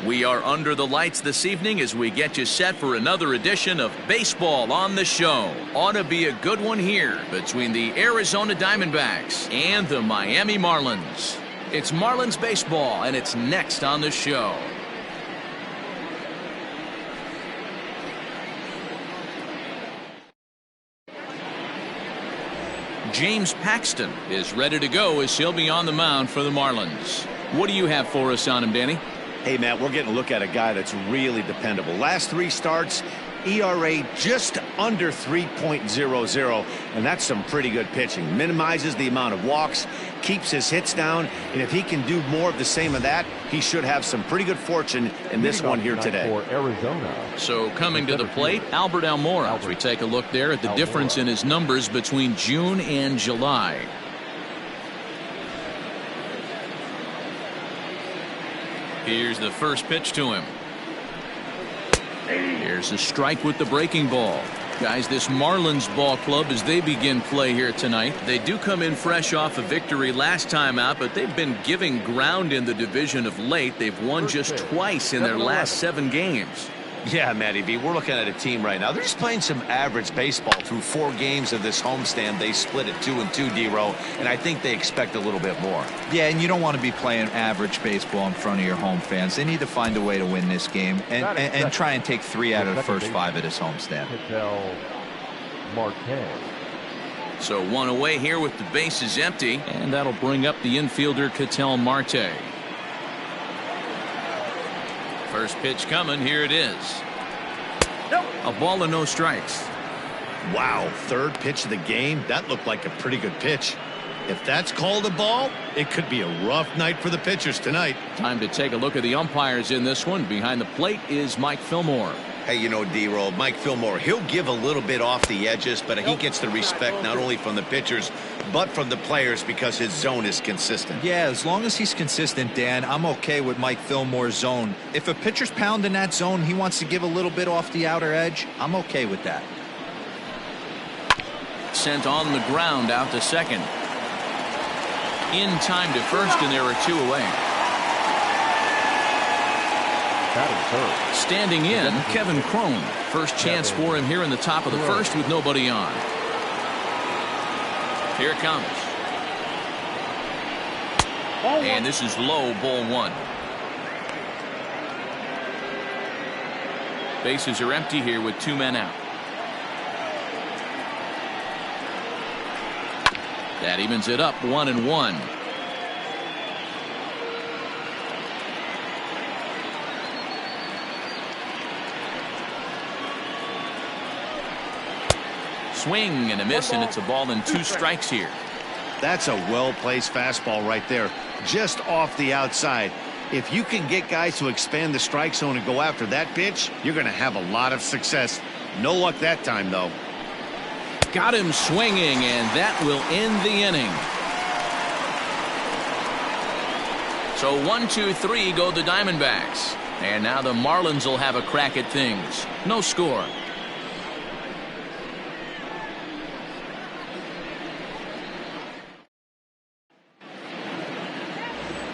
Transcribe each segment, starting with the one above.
We are under the lights this evening as we get you set for another edition of Baseball on the Show. Ought to be a good one here between the Arizona Diamondbacks and the Miami Marlins. It's Marlins baseball, and it's next on the show. James Paxton is ready to go as he'll be on the mound for the Marlins. What do you have for us on him, Danny? Hey, Matt, we're getting a look at a guy that's really dependable. Last 3 starts, ERA just under 3.00, and that's some pretty good pitching. Minimizes the amount of walks, keeps his hits down, and if he can do more of the same of that, he should have some pretty good fortune in this one here today. For Arizona. So coming to the plate, Albert Almora. As we take a look there at the difference in his numbers between June and July. Here's the first pitch to him. Here's a strike with the breaking ball. Guys, this Marlins ball club, as they begin play here tonight, they do come in fresh off a victory last time out, but they've been giving ground in the division of late. They've won just twice in their last 7 games. Yeah, Matty B, we're looking at a team right now. They're just playing some average baseball through 4 games of this homestand. They split at 2-2, D-Row, and I think they expect a little bit more. Yeah, and you don't want to be playing average baseball in front of your home fans. They need to find a way to win this game and try and take 3 out of the first 5 at this homestand. So 1 away here with the bases empty, and that'll bring up the infielder Ketel Marte. First pitch coming. Here it is. A ball and no strikes. Wow, 3rd pitch of the game. That looked like a pretty good pitch. If that's called a ball, it could be a rough night for the pitchers tonight. Time to take a look at the umpires in this one. Behind the plate is Mike Fillmore. Hey, you know, D-Roll, Mike Fillmore, he'll give a little bit off the edges, but he gets the respect not only from the pitchers, but from the players because his zone is consistent. Yeah, as long as he's consistent, Dan, I'm okay with Mike Fillmore's zone. If a pitcher's pounding that zone, he wants to give a little bit off the outer edge, I'm okay with that. Sent on the ground out to second. In time to first, and there are 2 away. Standing in, Kevin Cron. First chance for him here in the top of the first with nobody on. Here it comes. And this is low, ball 1. Bases are empty here with 2 men out. That evens it up, 1-1. Swing and a miss, and it's a ball and 2 strikes here. That's a well-placed fastball right there, just off the outside. If you can get guys to expand the strike zone and go after that pitch, you're going to have a lot of success. No luck that time, though. Got him swinging, and that will end the inning. So 1-2-3 go the Diamondbacks. And now the Marlins will have a crack at things. No score.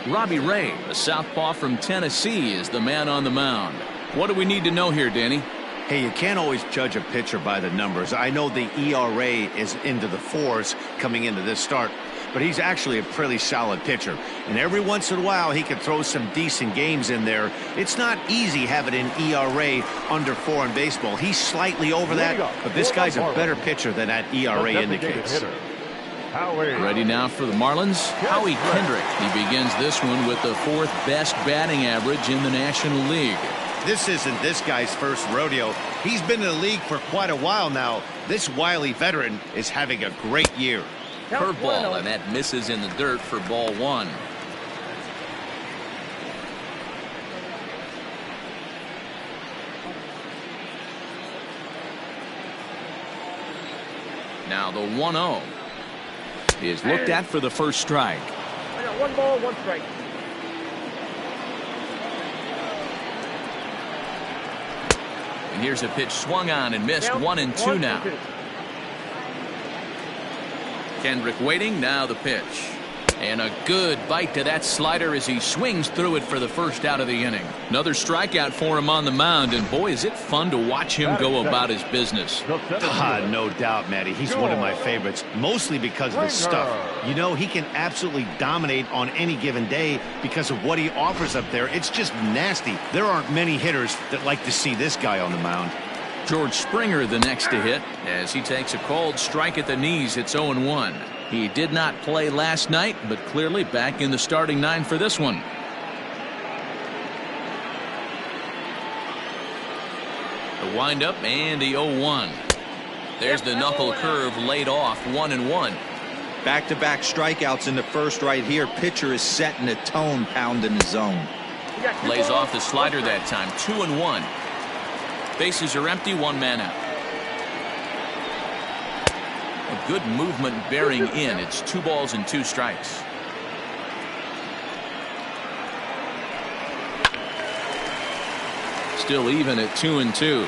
Robbie Ray, a southpaw from Tennessee, is the man on the mound. What do we need to know here, Danny? Hey, you can't always judge a pitcher by the numbers. I know the ERA is into the 4s coming into this start, but he's actually a pretty solid pitcher. And every once in a while, he can throw some decent games in there. It's not easy having an ERA under 4 in baseball. He's slightly over that, but this guy's a better pitcher than that ERA indicates. Ready now for the Marlins, Howie Kendrick. He begins this one with the 4th best batting average in the National League. This isn't this guy's first rodeo. He's been in the league for quite a while now. This wily veteran is having a great year. Curveball, and that misses in the dirt for ball 1. Now the 1-0 is looked at for the first strike. I got 1 ball, 1 strike. And here's a pitch swung on and missed. 1-2 now. Kendrick waiting. Now the pitch. And a good bite to that slider as he swings through it for the first out of the inning. Another strikeout for him on the mound, and boy, is it fun to watch him go about his business. No doubt, Matty. He's one of my favorites, mostly because of his stuff. You know, he can absolutely dominate on any given day because of what he offers up there. It's just nasty. There aren't many hitters that like to see this guy on the mound. George Springer the next to hit as he takes a cold strike at the knees. It's 0-1. He did not play last night, but clearly back in the starting 9 for this one. The windup and the 0-1. There's the knuckle curve laid off. 1-1. Back-to-back strikeouts in the first right here. Pitcher is setting the tone, pounding the zone. Lays off the slider that time. 2-1. Bases are empty. 1 man out. A good movement bearing in. It's 2 balls and 2 strikes. Still even at 2-2.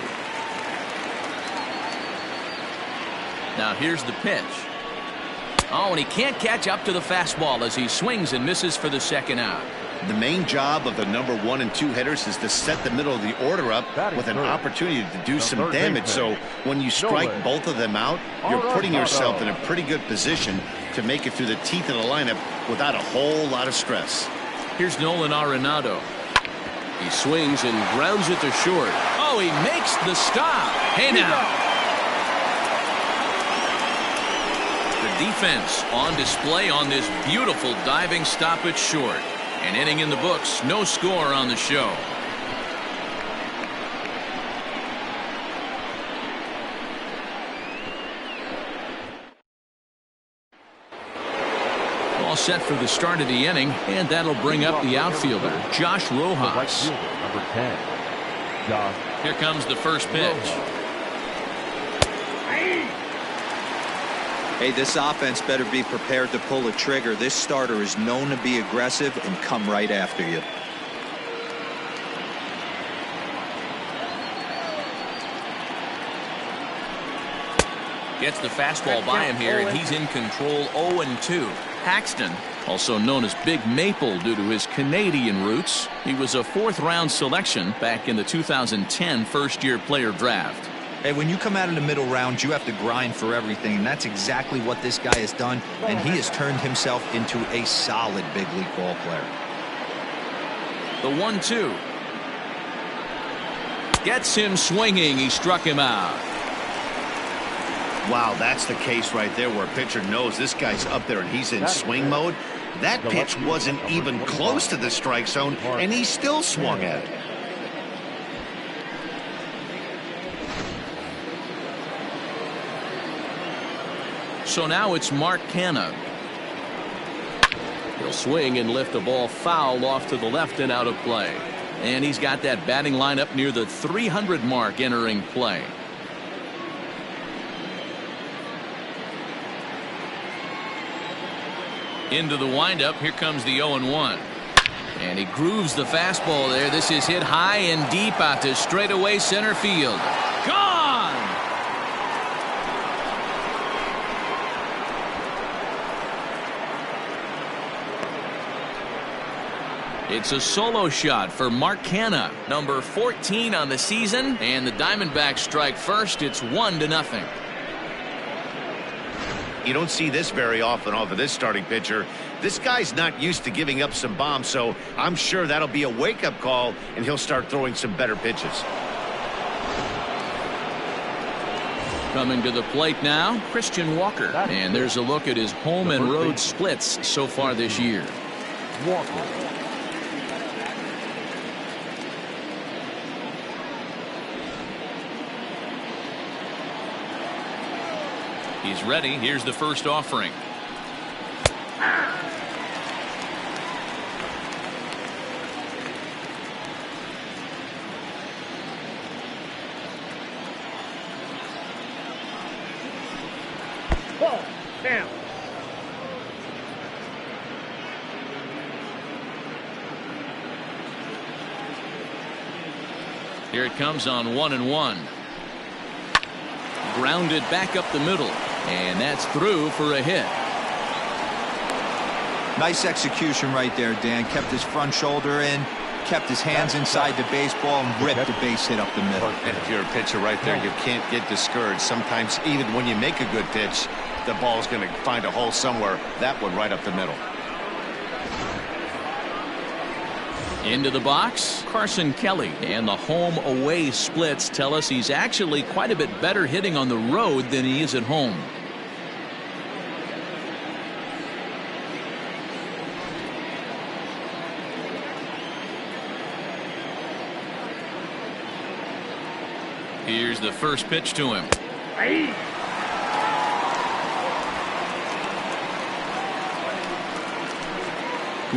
Now here's the pitch. Oh, and he can't catch up to the fastball as he swings and misses for the second out. The main job of the number 1 and 2 hitters is to set the middle of the order up with an opportunity to do some damage. So when you strike both of them out, you're putting yourself in a pretty good position to make it through the teeth of the lineup without a whole lot of stress. Here's Nolan Arenado. He swings and grounds it to short. Oh, he makes the stop. Hey now. The defense on display on this beautiful diving stop at short. An inning in the books, no score on the show. All set for the start of the inning, and that'll bring up the outfielder, Josh Rojas. Number 10. Josh. Here comes the first pitch. Hey, this offense better be prepared to pull a trigger. This starter is known to be aggressive and come right after you. Gets the fastball by him here, and he's in control. 0-2. Paxton, also known as Big Maple due to his Canadian roots. He was a 4th-round selection back in the 2010 first-year player draft. Hey, when you come out of the middle round, you have to grind for everything, and that's exactly what this guy has done, and he has turned himself into a solid big league ball player. The 1-2. Gets him swinging. He struck him out. Wow, that's the case right there where a pitcher knows this guy's up there and he's in swing mode. That pitch wasn't even close to the strike zone, and he still swung at it. So now it's Mark Canha. He'll swing and lift the ball foul off to the left and out of play. And he's got that batting lineup near the 300 mark entering play. Into the windup. Here comes the 0-1. And he grooves the fastball there. This is hit high and deep out to straightaway center field. Gone! It's a solo shot for Mark Canha, number 14 on the season, and the Diamondbacks strike first. It's 1-0. You don't see this very often off of this starting pitcher. This guy's not used to giving up some bombs, so I'm sure that'll be a wake-up call, and he'll start throwing some better pitches. Coming to the plate now, Christian Walker. And there's a look at his home and road splits so far this year. Walker. He's ready. Here's the first offering. Ball. Down. Here it comes on 1-1. Grounded back up the middle. And that's through for a hit. Nice execution right there, Dan. Kept his front shoulder in, kept his hands inside the baseball, and ripped the base hit up the middle. And if you're a pitcher right there, you can't get discouraged. Sometimes even when you make a good pitch, the ball's going to find a hole somewhere. That one right up the middle. Into the box, Carson Kelly. And the home-away splits tell us he's actually quite a bit better hitting on the road than he is at home. Here's the first pitch to him.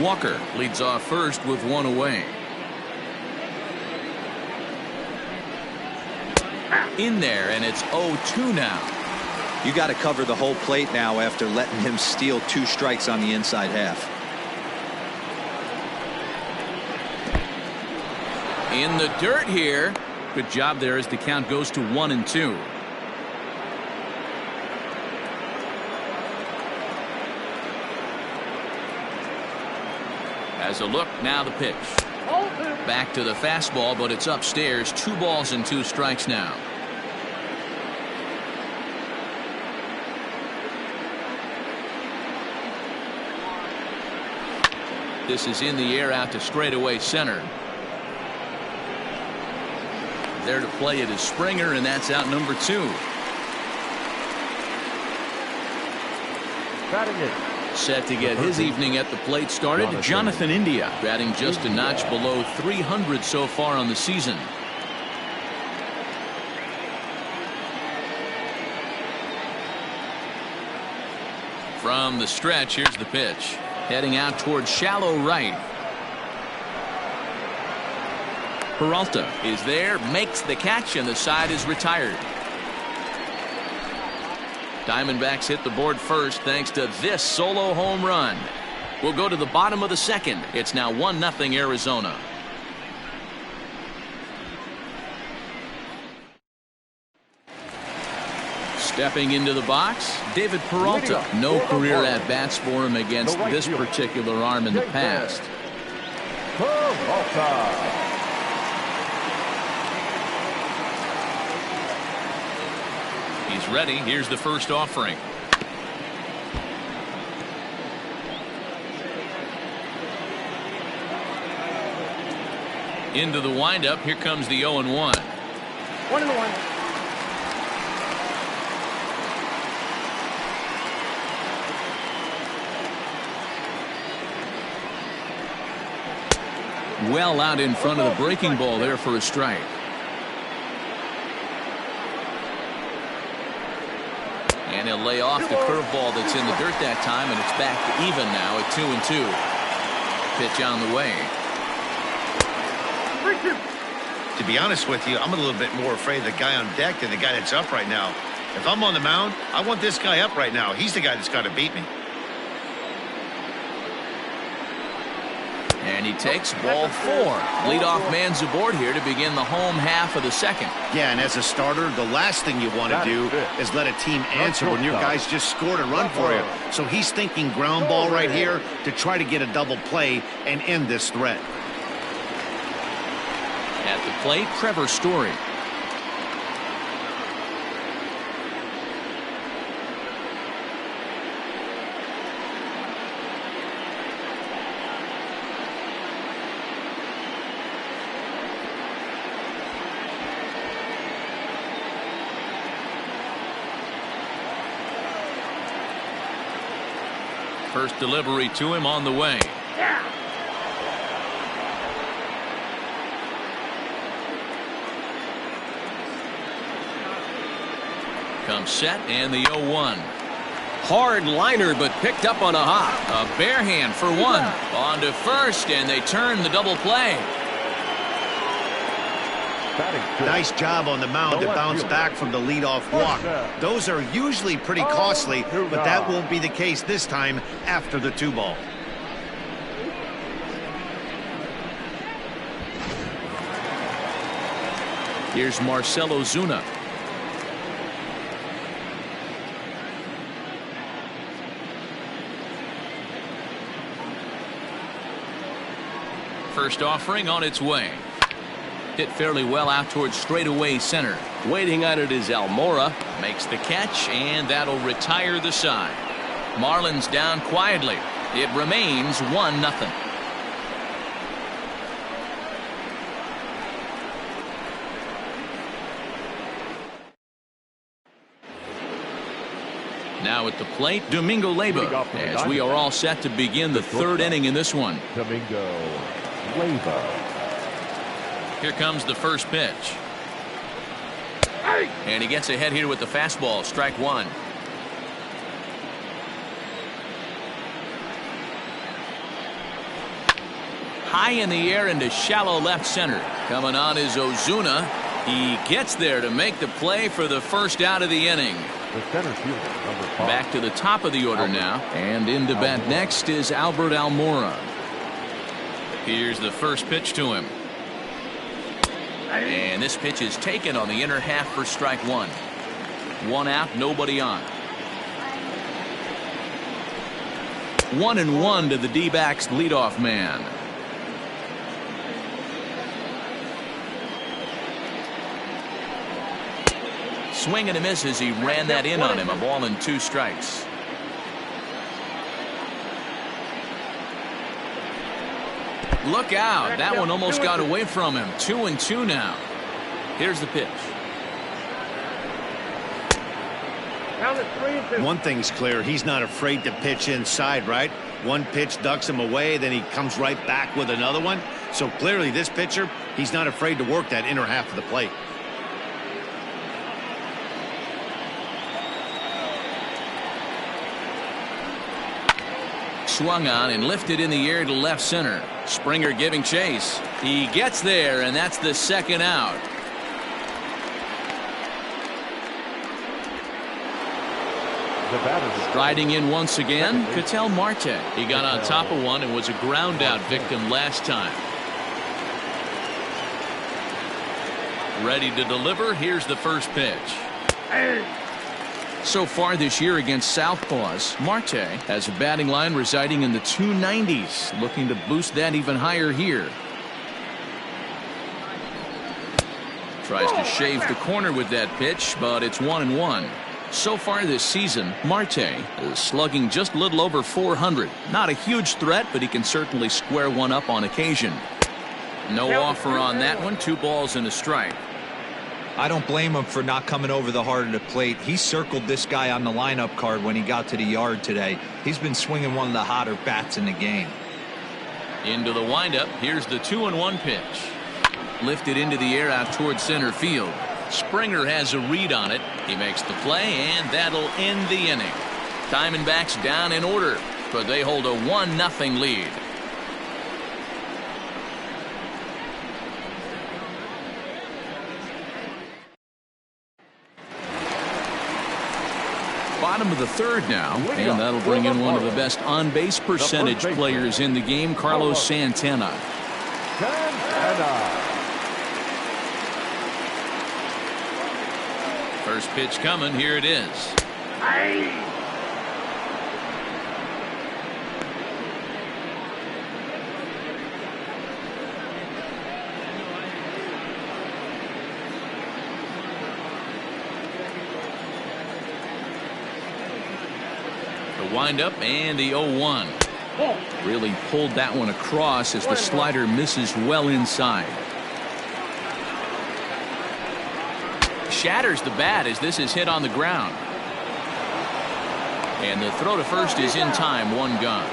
Walker leads off first with one away. In there, and it's 0-2 now. You got to cover the whole plate now after letting him steal 2 strikes on the inside half. In the dirt here. Good job there as the count goes to 1-2. As a look, now the pitch. Back to the fastball, but it's upstairs. 2 balls and 2 strikes now. This is in the air out to straightaway center. There to play it is Springer, and that's out number 2. Batting it. Set to get his evening at the plate started, Jonathan India, batting just a notch below 300 so far on the season. From the stretch, here's the pitch. Heading out towards shallow right. Peralta is there, makes the catch, and the side is retired. Diamondbacks hit the board first thanks to this solo home run. We'll go to the bottom of the second. It's now 1-0 Arizona. Stepping into the box, David Peralta. No career at-bats for him against this particular arm in the past. Peralta. He's ready. Here's the first offering. Into the windup. Here comes the 0-1. 1-1. Well out in front of the breaking ball there for a strike. And he'll lay off the curveball that's in the dirt that time, and it's back to even now at 2-2. Pitch on the way. To be honest with you, I'm a little bit more afraid of the guy on deck than the guy that's up right now. If I'm on the mound, I want this guy up right now. He's the guy that's got to beat me. And he takes ball 4. Leadoff man's aboard here to begin the home half of the second. Yeah, and as a starter, the last thing you want to do is let a team answer when your guys just scored a run for you. So he's thinking ground ball right here to try to get a double play and end this threat. At the plate, Trevor Story. First delivery to him on the way. Comes set, and the 0-1. Hard liner, but picked up on a hop. A bare hand for 1. On to first, and they turn the double play. Nice job on the mound to bounce back from the leadoff walk. Those are usually pretty costly, but that won't be the case this time after the 2-ball. Here's Marcell Ozuna. First offering on its way. Hit fairly well out towards straightaway center. Waiting on it is Almora. Makes the catch, and that'll retire the side. Marlins down quietly. It remains 1-0. Now at the plate, Domingo Leyba, as we are all set to begin the third inning in this one. Domingo Leyba. Here comes the first pitch. And he gets ahead here with the fastball. Strike one. High in the air into shallow left center. Coming on is Ozuna. He gets there to make the play for the first out of the inning. The center fielder, number 5. Back to the top of the order now. And in to bat next is Albert Almora. Here's the first pitch to him. And this pitch is taken on the inner half for strike one. One out, nobody on. 1-1 to the D-backs leadoff man. Swing and a miss as he ran that in on him. A ball and 2 strikes. Look out. That one almost got away from him. 2-2 now. Here's the pitch. One thing's clear. He's not afraid to pitch inside, right? One pitch ducks him away, then he comes right back with another one. So clearly this pitcher, he's not afraid to work that inner half of the plate. Swung on and lifted in the air to left center. Springer giving chase. He gets there, and that's the second out. Striding in once again, Ketel Marte. He got on top of one and was a ground out victim last time. Ready to deliver. Here's the first pitch. So far this year against Southpaws, Marte has a batting line residing in the 290s, looking to boost that even higher here. Tries to shave the corner with that pitch, but it's 1-1. So far this season, Marte is slugging just a little over 400. Not a huge threat, but he can certainly square one up on occasion. No offer on that one. 2 balls and a strike. I don't blame him for not coming over the heart of the plate. He circled this guy on the lineup card when he got to the yard today. He's been swinging one of the hotter bats in the game. Into the windup. Here's the 2-1 pitch. Lifted into the air out towards center field. Springer has a read on it. He makes the play, and that'll end the inning. Diamondbacks down in order, but they hold a 1-0 lead. Bottom of the third now, and that'll bring in one of the best on-base percentage players in the game, Carlos Santana. First pitch coming. Here it is. The windup and the 0-1. Really pulled that one across as the slider misses well inside. Shatters the bat as this is hit on the ground. And the throw to first is in time. 1 gone.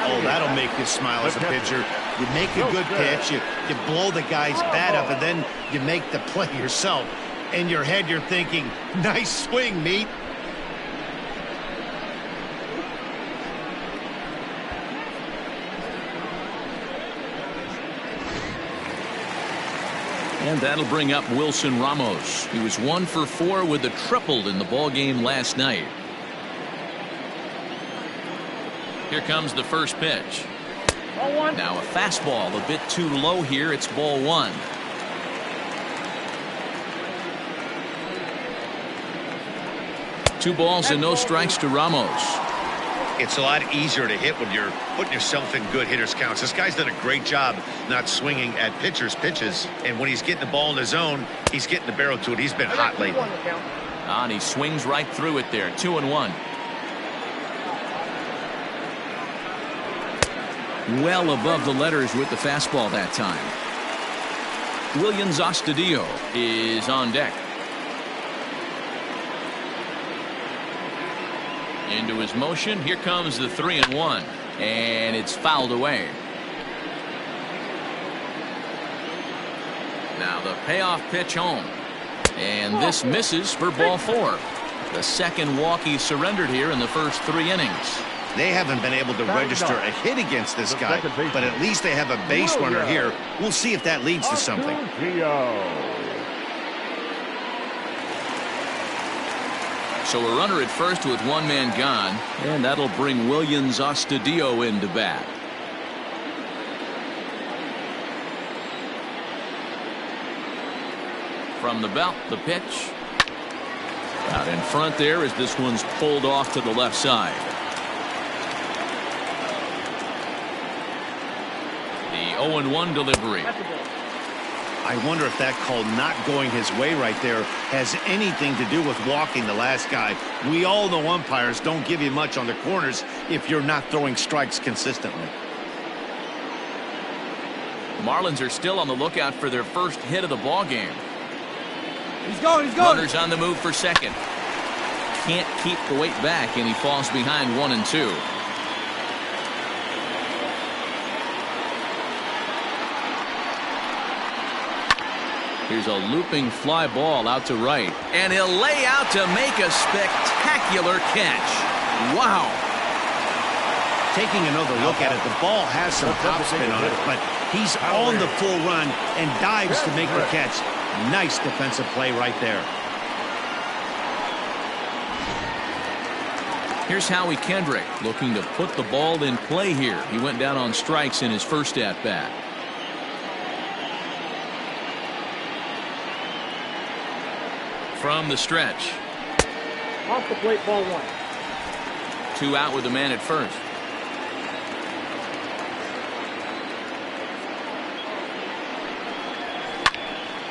Oh, that'll make you smile as a pitcher. You make a good pitch, you blow the guy's bat up, and then you make the play yourself. In your head, you're thinking, nice swing, meat. And that'll bring up Wilson Ramos. He was 1 for 4 with a triple in the ballgame last night. Here comes the first pitch. Now a fastball a bit too low here. It's ball 1. Two balls and no strikes to Ramos. It's a lot easier to hit when you're putting yourself in good hitters' counts. This guy's done a great job not swinging at pitchers' pitches. And when he's getting the ball in the zone, he's getting the barrel to it. He's been hot lately. And he swings right through it there. 2-1. Well above the letters with the fastball that time. Williams Astudillo is on deck. Into his motion. Here comes the 3-1. And it's fouled away. Now the payoff pitch home. And this misses for ball 4. The second walk he surrendered here in the first 3 innings. They haven't been able to register a hit against this guy, but at least they have a base runner here. We'll see if that leads to something. So a runner at first with 1 man gone, and that'll bring Williams Astudillo into bat. From the belt, the pitch. Out in front there as this one's pulled off to the left side. The 0-1 delivery. I wonder if that call not going his way right there has anything to do with walking the last guy. We all know umpires don't give you much on the corners if you're not throwing strikes consistently. Marlins are still on the lookout for their first hit of the ball game. He's going. Runners on the move for second. Can't keep the weight back, and he falls behind 1 and 2. Here's a looping fly ball out to right. And he'll lay out to make a spectacular catch. Wow. Taking another look at it, the ball has some topspin on it, but he's on the full run and dives to make the catch. Nice defensive play right there. Here's Howie Kendrick looking to put the ball in play here. He went down on strikes in his first at-bat. From the stretch. Off the plate, ball 1. 2 out with the man at first.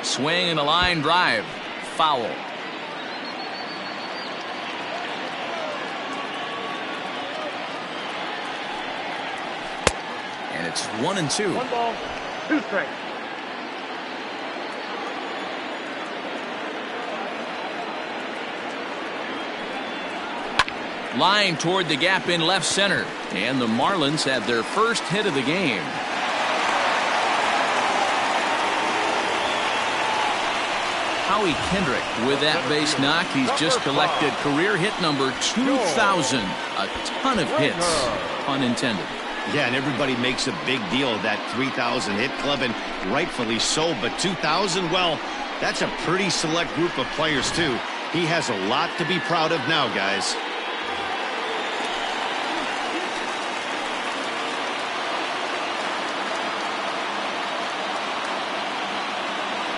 Swing and a line drive. Foul. And it's 1 and 2. 1 ball, 2 strikes. Line toward the gap in left center. And the Marlins have their first hit of the game. Howie Kendrick with that base knock. He's just collected career hit number 2,000. A ton of hits, pun intended. Yeah, and everybody makes a big deal of that 3,000 hit club, and rightfully so. But 2,000, well, that's a pretty select group of players, too. He has a lot to be proud of now, guys.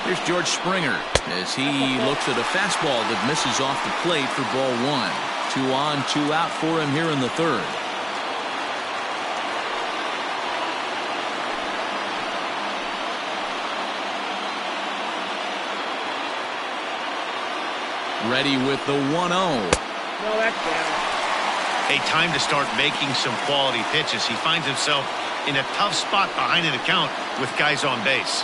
Here's George Springer as he looks at a fastball that misses off the plate for ball 1. 2 on, 2 out for him here in the third. Ready with the 1-0. No, that's down. A time to start making some quality pitches. He finds himself in a tough spot behind an account with guys on base.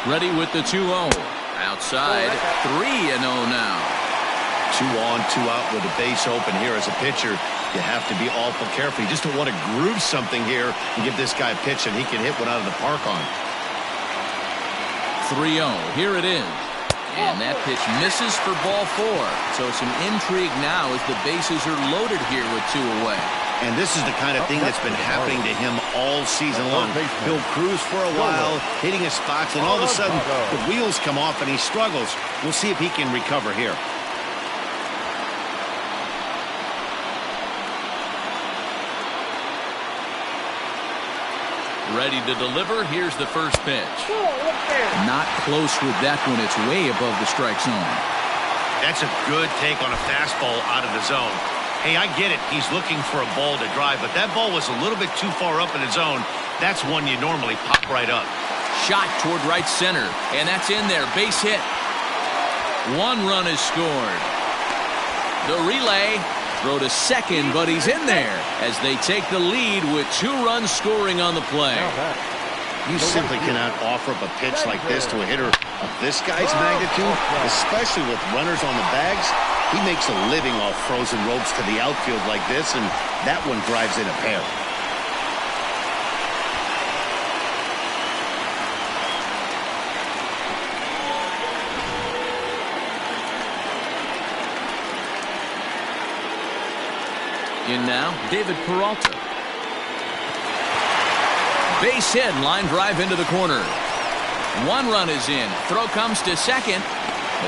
Ready with the 2-0. Outside, 3-0 now. 2 on, 2 out with the base open here as a pitcher. You have to be awful careful. You just don't want to groove something here and give this guy a pitch and he can hit one out of the park on. 3-0. Here it is. And that pitch misses for ball 4. So some intrigue now as the bases are loaded here with 2 away. And this is the kind of thing that's been happening to him all season long. He'll cruise for a while, hitting his spots, and all of a sudden the wheels come off and he struggles. We'll see if he can recover here. Ready to deliver. Here's the first pitch. Not close with that one. It's way above the strike zone. That's a good take on a fastball out of the zone. Hey, I get it. He's looking for a ball to drive, but that ball was a little bit too far up in the zone. That's one you normally pop right up. Shot toward right center, and that's in there. Base hit. 1 run is scored. The relay. Throw to second, but he's in there as they take the lead with 2 runs scoring on the play. You simply cannot offer up a pitch like this to a hitter of this guy's magnitude, especially with runners on the bags. He makes a living off frozen ropes to the outfield like this, and that one drives in a pair. In now, David Peralta. Base hit, line drive into the corner. 1 run is in. Throw comes to second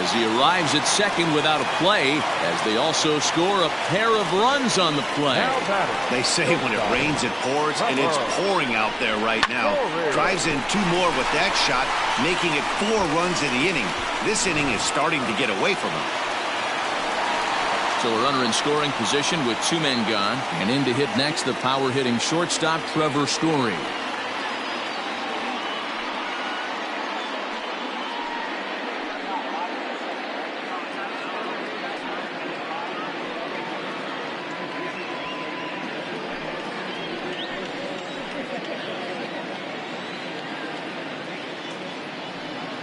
as he arrives at second without a play, as they also score a pair of runs on the play. They say when it rains, it pours, and it's pouring out there right now. Drives in 2 more with that shot, making it 4 runs in the inning. This inning is starting to get away from him. So a runner in scoring position with 2 men gone, and in to hit next the power hitting shortstop Trevor Story.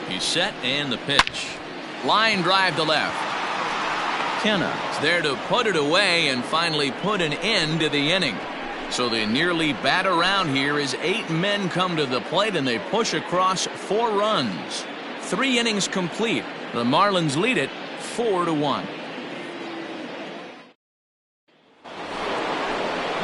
He's set, and the pitch. Line drive to left. Kenna is there to put it away and finally put an end to the inning. So they nearly bat around here as 8 men come to the plate and they push across 4 runs. 3 innings complete. The Marlins lead it 4-1.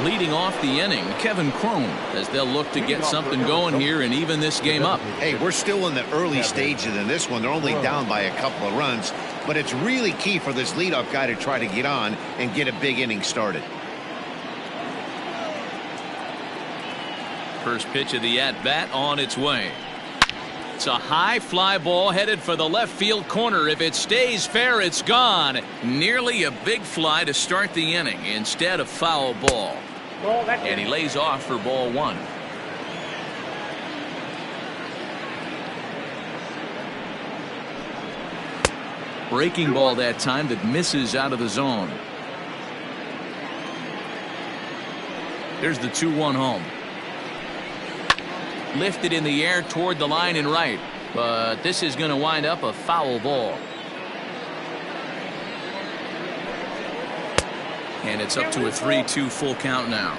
Leading off the inning, Kevin Cron, as they'll look to get something going here and even this game up. Hey, we're still in the early stages in this one. They're only down by a couple of runs, but it's really key for this leadoff guy to try to get on and get a big inning started. First pitch of the at-bat on its way. It's a high fly ball headed for the left field corner. If it stays fair, it's gone. Nearly a big fly to start the inning instead of foul ball. And he lays off for ball 1. Breaking ball that time that misses out of the zone. There's the 2-1 home. Lifted in the air toward the line and right, but this is going to wind up a foul ball. And it's up to a 3-2 full count now.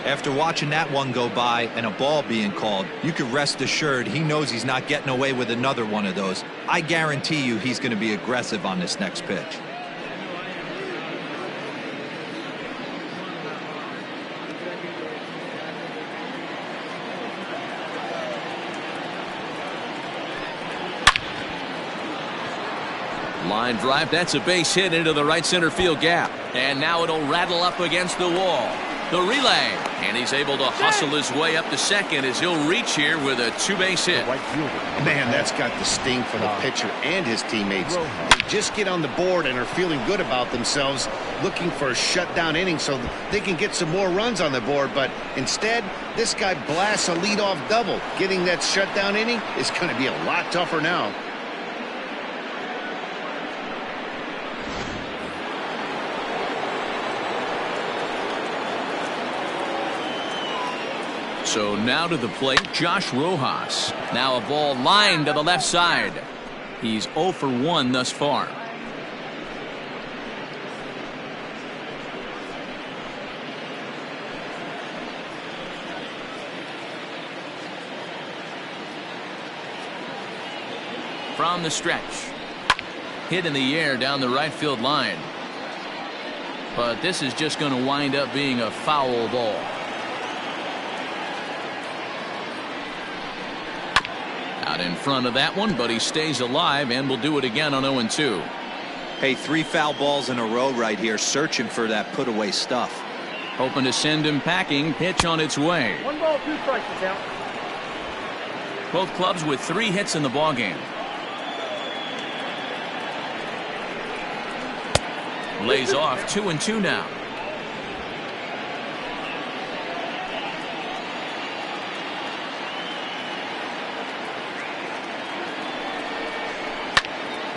After watching that one go by and a ball being called, you can rest assured he knows he's not getting away with another one of those. I guarantee you he's going to be aggressive on this next pitch. Line drive, that's a base hit into the right center field gap. And now it'll rattle up against the wall. The relay, and he's able to hustle his way up to second as he'll reach here with a 2-base hit. Man, that's got the sting for the pitcher and his teammates. They just get on the board and are feeling good about themselves, looking for a shutdown inning so they can get some more runs on the board. But instead, this guy blasts a leadoff double. Getting that shutdown inning is going to be a lot tougher now. So now to the plate, Josh Rojas. Now a ball lined to the left side. He's 0 for 1 thus far. From the stretch. Hit in the air down the right field line. But this is just going to wind up being a foul ball. Out in front of that one, but he stays alive and will do it again on 0-2. Hey, 3 foul balls in a row right here, searching for that put away stuff. Hoping to send him packing. Pitch on its way. 1 ball, 2 strikes is out. Both clubs with 3 hits in the ballgame. Lays off 2-2 now.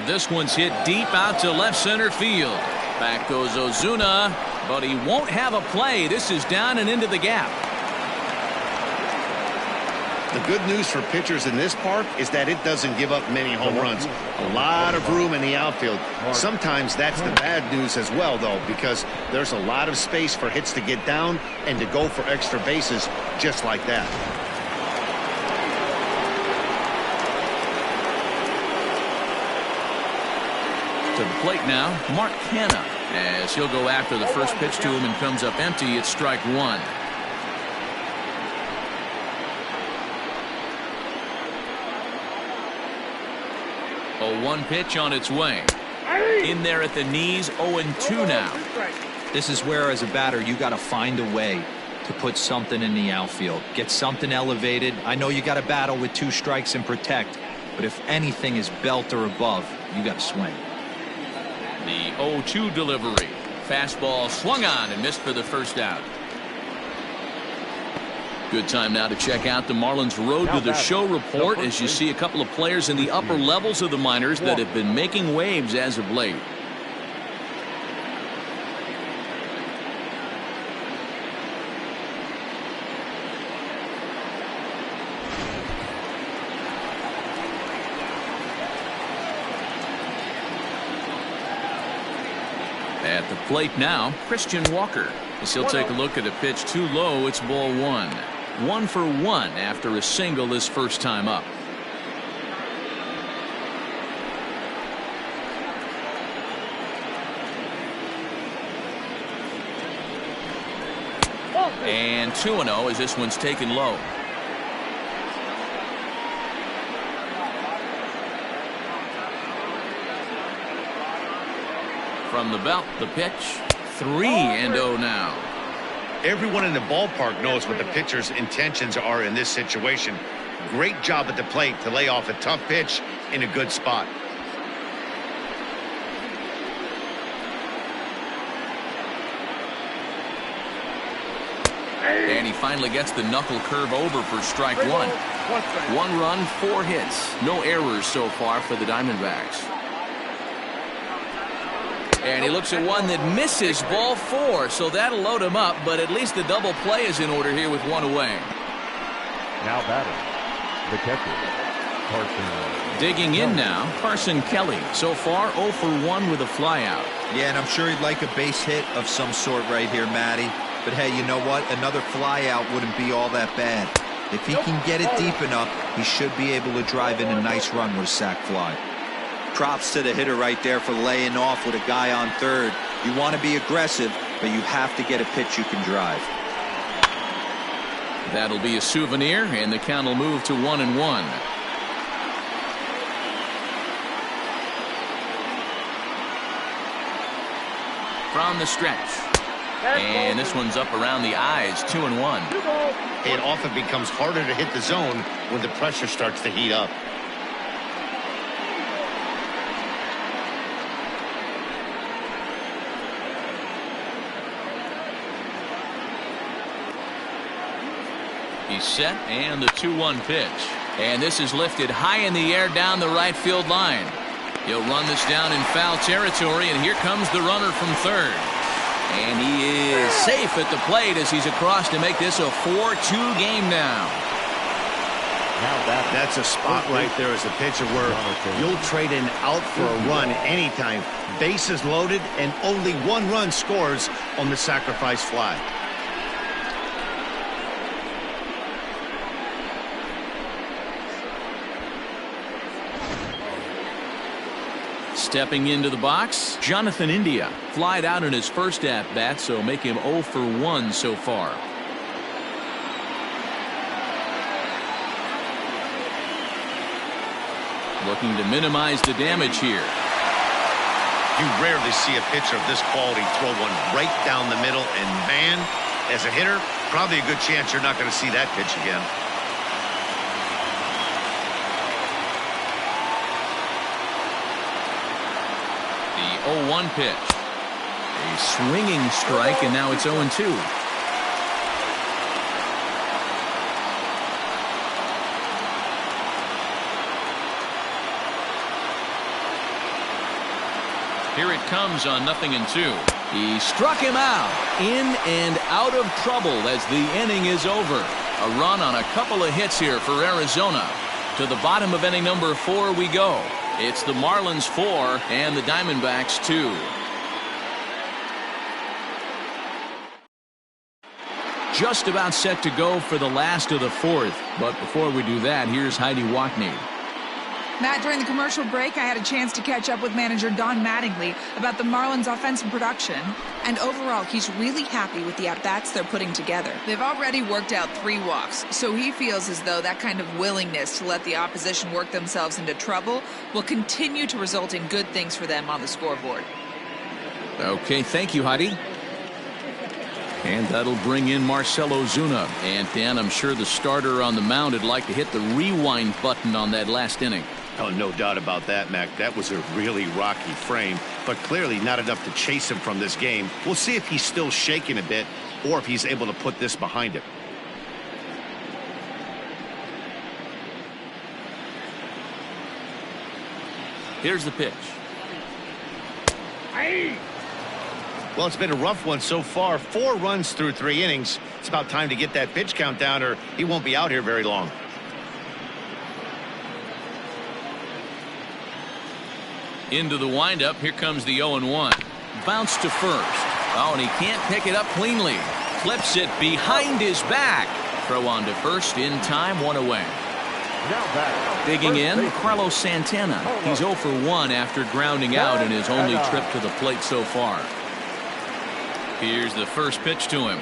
This one's hit deep out to left center field. Back goes Ozuna, but he won't have a play. This is down and into the gap. The good news for pitchers in this park is that it doesn't give up many home runs. A lot of room in the outfield. Sometimes that's the bad news as well, though, because there's a lot of space for hits to get down and to go for extra bases just like that. To the plate now, Mark Hanna, as he'll go after the first pitch to him and comes up empty. It's strike 1. A 1 pitch on its way. In there at the knees, 0-2 now. This is where, as a batter, you got to find a way to put something in the outfield. Get something elevated. I know you got to battle with 2 strikes and protect, but if anything is belt or above, you got to swing. The 0-2 delivery. Fastball swung on and missed for the first out. Good time now to check out the Marlins Road to the Show report, as you see a couple of players in the upper levels of the minors that have been making waves as of late. At the plate now, Christian Walker, as he'll take a look at a pitch too low. It's ball 1. 1 for 1 after a single his first time up. And 2-0 as this one's taken low. From the belt, the pitch. 3-0 now. Everyone in the ballpark knows what the pitcher's intentions are in this situation. Great job at the plate to lay off a tough pitch in a good spot. And he finally gets the knuckle curve over for strike 1. 1 run, 4 hits. No errors so far for the Diamondbacks. And he looks at one that misses, ball 4, so that'll load him up, but at least the double play is in order here with 1 away. Now batting, the catcher, Carson. Digging in now, Carson Kelly. So far, 0 for 1 with a flyout. Yeah, and I'm sure he'd like a base hit of some sort right here, Matty. But hey, you know what? Another flyout wouldn't be all that bad. If he can get it deep enough, he should be able to drive in a nice run with a sac fly. Props to the hitter right there for laying off with a guy on third. You want to be aggressive, but you have to get a pitch you can drive. That'll be a souvenir, and the count will move to 1-1. From the stretch. And this one's up around the eyes, 2-1. It often becomes harder to hit the zone when the pressure starts to heat up. He's set, and the 2-1 pitch. And this is lifted high in the air down the right field line. He'll run this down in foul territory, and here comes the runner from third. And he is safe at the plate as he's across to make this a 4-2 game now. That's a spot right there as a pitcher where you'll trade an out for a run anytime. Bases loaded, and only 1 run scores on the sacrifice fly. Stepping into the box, Jonathan India. Flied out in his first at-bat, so make him 0 for 1 so far. Looking to minimize the damage here. You rarely see a pitcher of this quality throw one right down the middle, and man, as a hitter, probably a good chance you're not going to see that pitch again. The 0-1 pitch. A swinging strike, and now it's 0-2. Here it comes on 0-2. He struck him out. In and out of trouble as the inning is over. A run on a couple of hits here for Arizona. To the bottom of inning number 4 we go. It's the Marlins 4 and the Diamondbacks 2. Just about set to go for the last of the 4th. But before we do that, here's Heidi Watney. Matt, during the commercial break, I had a chance to catch up with manager Don Mattingly about the Marlins' offensive production. And overall, he's really happy with the at-bats they're putting together. They've already worked out 3 walks, so he feels as though that kind of willingness to let the opposition work themselves into trouble will continue to result in good things for them on the scoreboard. Okay, thank you, Heidi. And that'll bring in Marcell Ozuna. And Dan, I'm sure the starter on the mound would like to hit the rewind button on that last inning. Oh, no doubt about that, Mac. That was a really rocky frame, but clearly not enough to chase him from this game. We'll see if he's still shaking a bit or if he's able to put this behind him. Here's the pitch. Well, it's been a rough one so far. 4 runs through 3 innings. It's about time to get that pitch count down or he won't be out here very long. Into the windup. Here comes the 0-1. Bounce to first. Oh, and he can't pick it up cleanly. Flips it behind his back. Throw on to first in time. 1 away. Digging in, Carlos Santana. He's 0 for 1 after grounding out in his only trip to the plate so far. Here's the first pitch to him.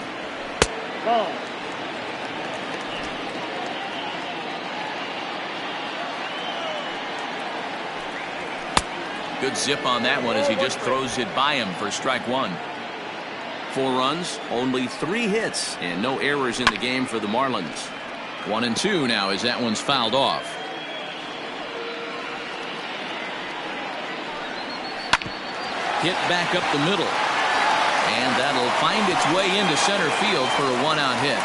Good zip on that one as he just throws it by him for strike 1. 4 runs, only 3 hits, and no errors in the game for the Marlins. 1-2 now as that one's fouled off. Hit back up the middle. And that'll find its way into center field for a 1-out hit.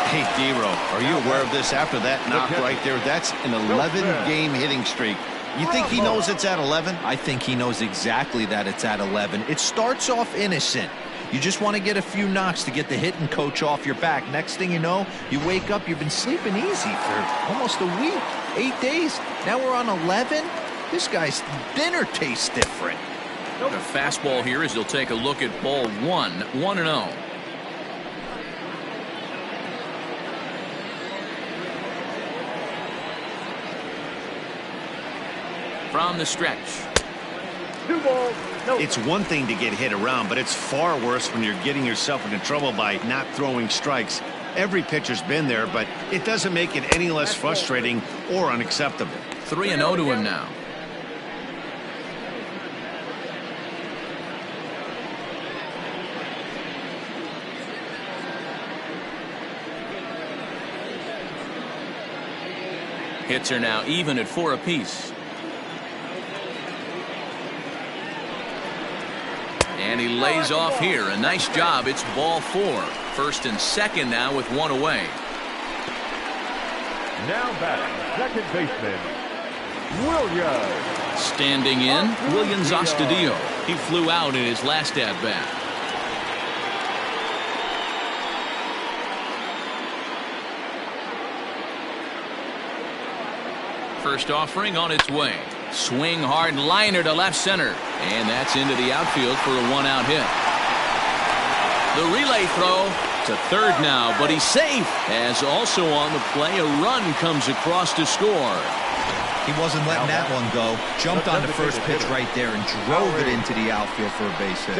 Hey, D-Row, are you aware of this after that knock right there? That's an 11-game hitting streak. You think he knows it's at 11? I think he knows exactly that it's at 11. It starts off innocent. You just want to get a few knocks to get the hitting coach off your back. Next thing you know, you wake up, you've been sleeping easy for almost a week, 8 days. Now we're on 11. This guy's dinner tastes different. The fastball here as he'll take a look at ball 1, 1-0. From the stretch. 2 balls. No. It's one thing to get hit around, but it's far worse when you're getting yourself into trouble by not throwing strikes. Every pitcher's been there, but it doesn't make it any less frustrating or unacceptable. 3-0 to him now. Hits are now even at 4 apiece. And he lays off here. A nice job. It's ball 4. First and second now with 1 away. Now batting, second baseman, Williams. Standing in, Williams Astudillo. He flew out in his last at-bat. First offering on its way. Swing hard liner to left center. And that's into the outfield for a 1-out hit. The relay throw to third now, but he's safe. As also on the play, a run comes across to score. He wasn't letting that one go. Jumped on the first pitch right there and drove it into the outfield for a base hit.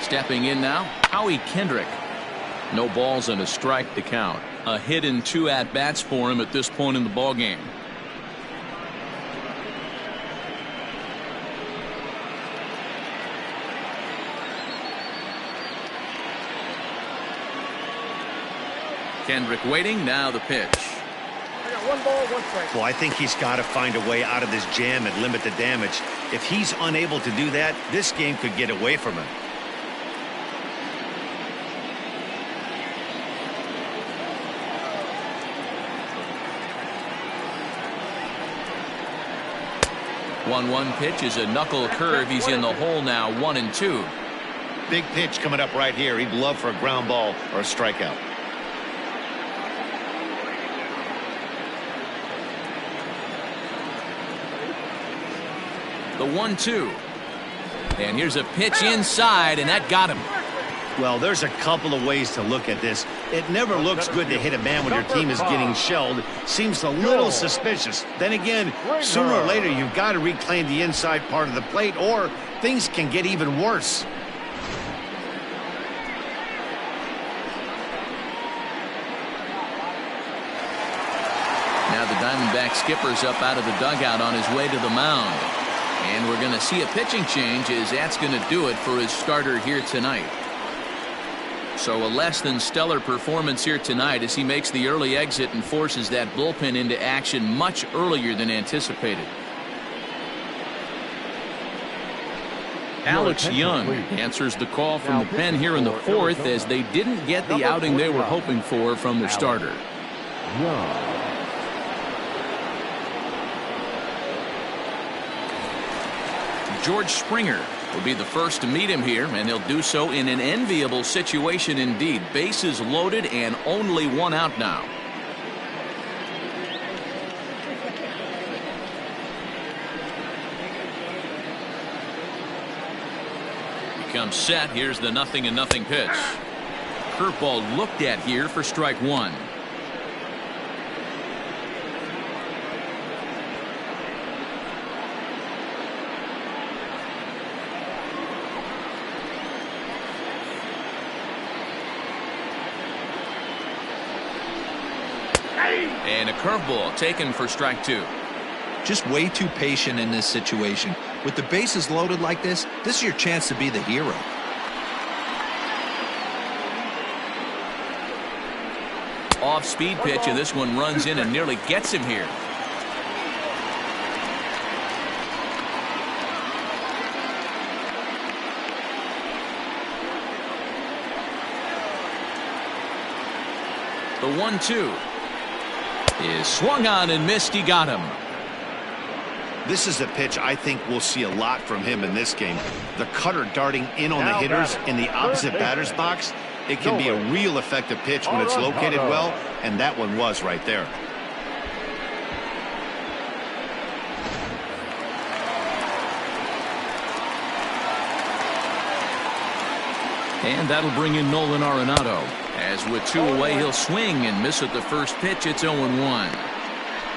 Stepping in now, Howie Kendrick. No balls and a strike to count. A hit and 2 at-bats for him at this point in the ballgame. Kendrick waiting, now the pitch. I got 1 ball, 1 strike. Well, I think he's got to find a way out of this jam and limit the damage. If he's unable to do that, this game could get away from him. One pitch is a knuckle curve. He's in the hole now, 1-2. Big pitch coming up right here. He'd love for a ground ball or a strikeout. The 1-2. And here's a pitch inside, and that got him. Well, there's a couple of ways to look at this. It never looks good to hit a man when your team is getting shelled. Seems a little suspicious. Then again, sooner or later, you've got to reclaim the inside part of the plate, or things can get even worse. Now the Diamondback skipper's up out of the dugout on his way to the mound. And we're going to see a pitching change, as that's going to do it for his starter here tonight. So a less than stellar performance here tonight as he makes the early exit and forces that bullpen into action much earlier than anticipated. Alex Young answers the call from the pen here in the 4th, as they didn't get the outing they were hoping for from their starter. George Springer will be the first to meet him here, and he'll do so in an enviable situation indeed. Bases loaded and only 1 out now. He comes set. Here's the 0-0 pitch. Curveball looked at here for strike 1. And a curveball taken for strike 2. Just way too patient in this situation. With the bases loaded like this is your chance to be the hero. Off-speed pitch, and this one runs in and nearly gets him here. The 1-2 is swung on and missed. He got him. This is a pitch I think we'll see a lot from him in this game. The cutter darting in on the hitters in the opposite batter's box. It can be a real effective pitch when it's located well, and that one was right there. And that'll bring in Nolan Arenado. As with 2 away, he'll swing and miss at the first pitch. It's 0-1.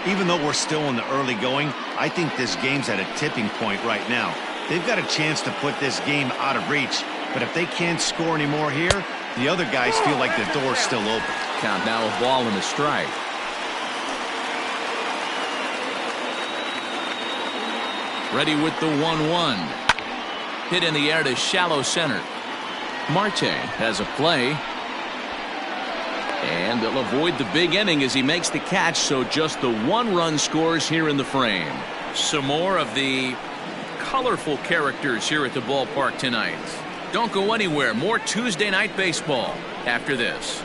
Even though we're still in the early going, I think this game's at a tipping point right now. They've got a chance to put this game out of reach, but if they can't score any more here, the other guys feel like the door's still open. Count now, a ball and a strike. Ready with the 1-1. Hit in the air to shallow center. Marte has a play. And they'll avoid the big inning as he makes the catch, so just the 1 run scores here in the frame. Some more of the colorful characters here at the ballpark tonight. Don't go anywhere. More Tuesday Night Baseball after this.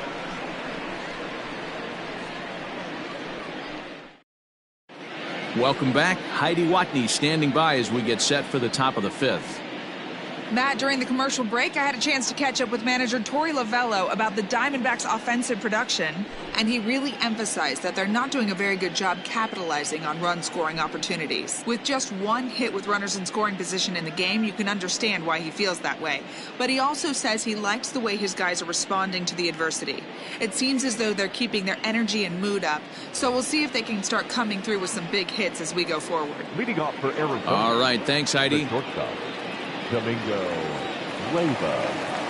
Welcome back. Heidi Watney standing by as we get set for the top of the 5th. Matt, during the commercial break, I had a chance to catch up with manager Torey Lovello about the Diamondbacks' offensive production, and he really emphasized that they're not doing a very good job capitalizing on run-scoring opportunities. With just 1 hit with runners in scoring position in the game, you can understand why he feels that way. But he also says he likes the way his guys are responding to the adversity. It seems as though they're keeping their energy and mood up, so we'll see if they can start coming through with some big hits as we go forward. Leading off for Arizona. All right, thanks, Heidi. The shortstop, Domingo Leyva.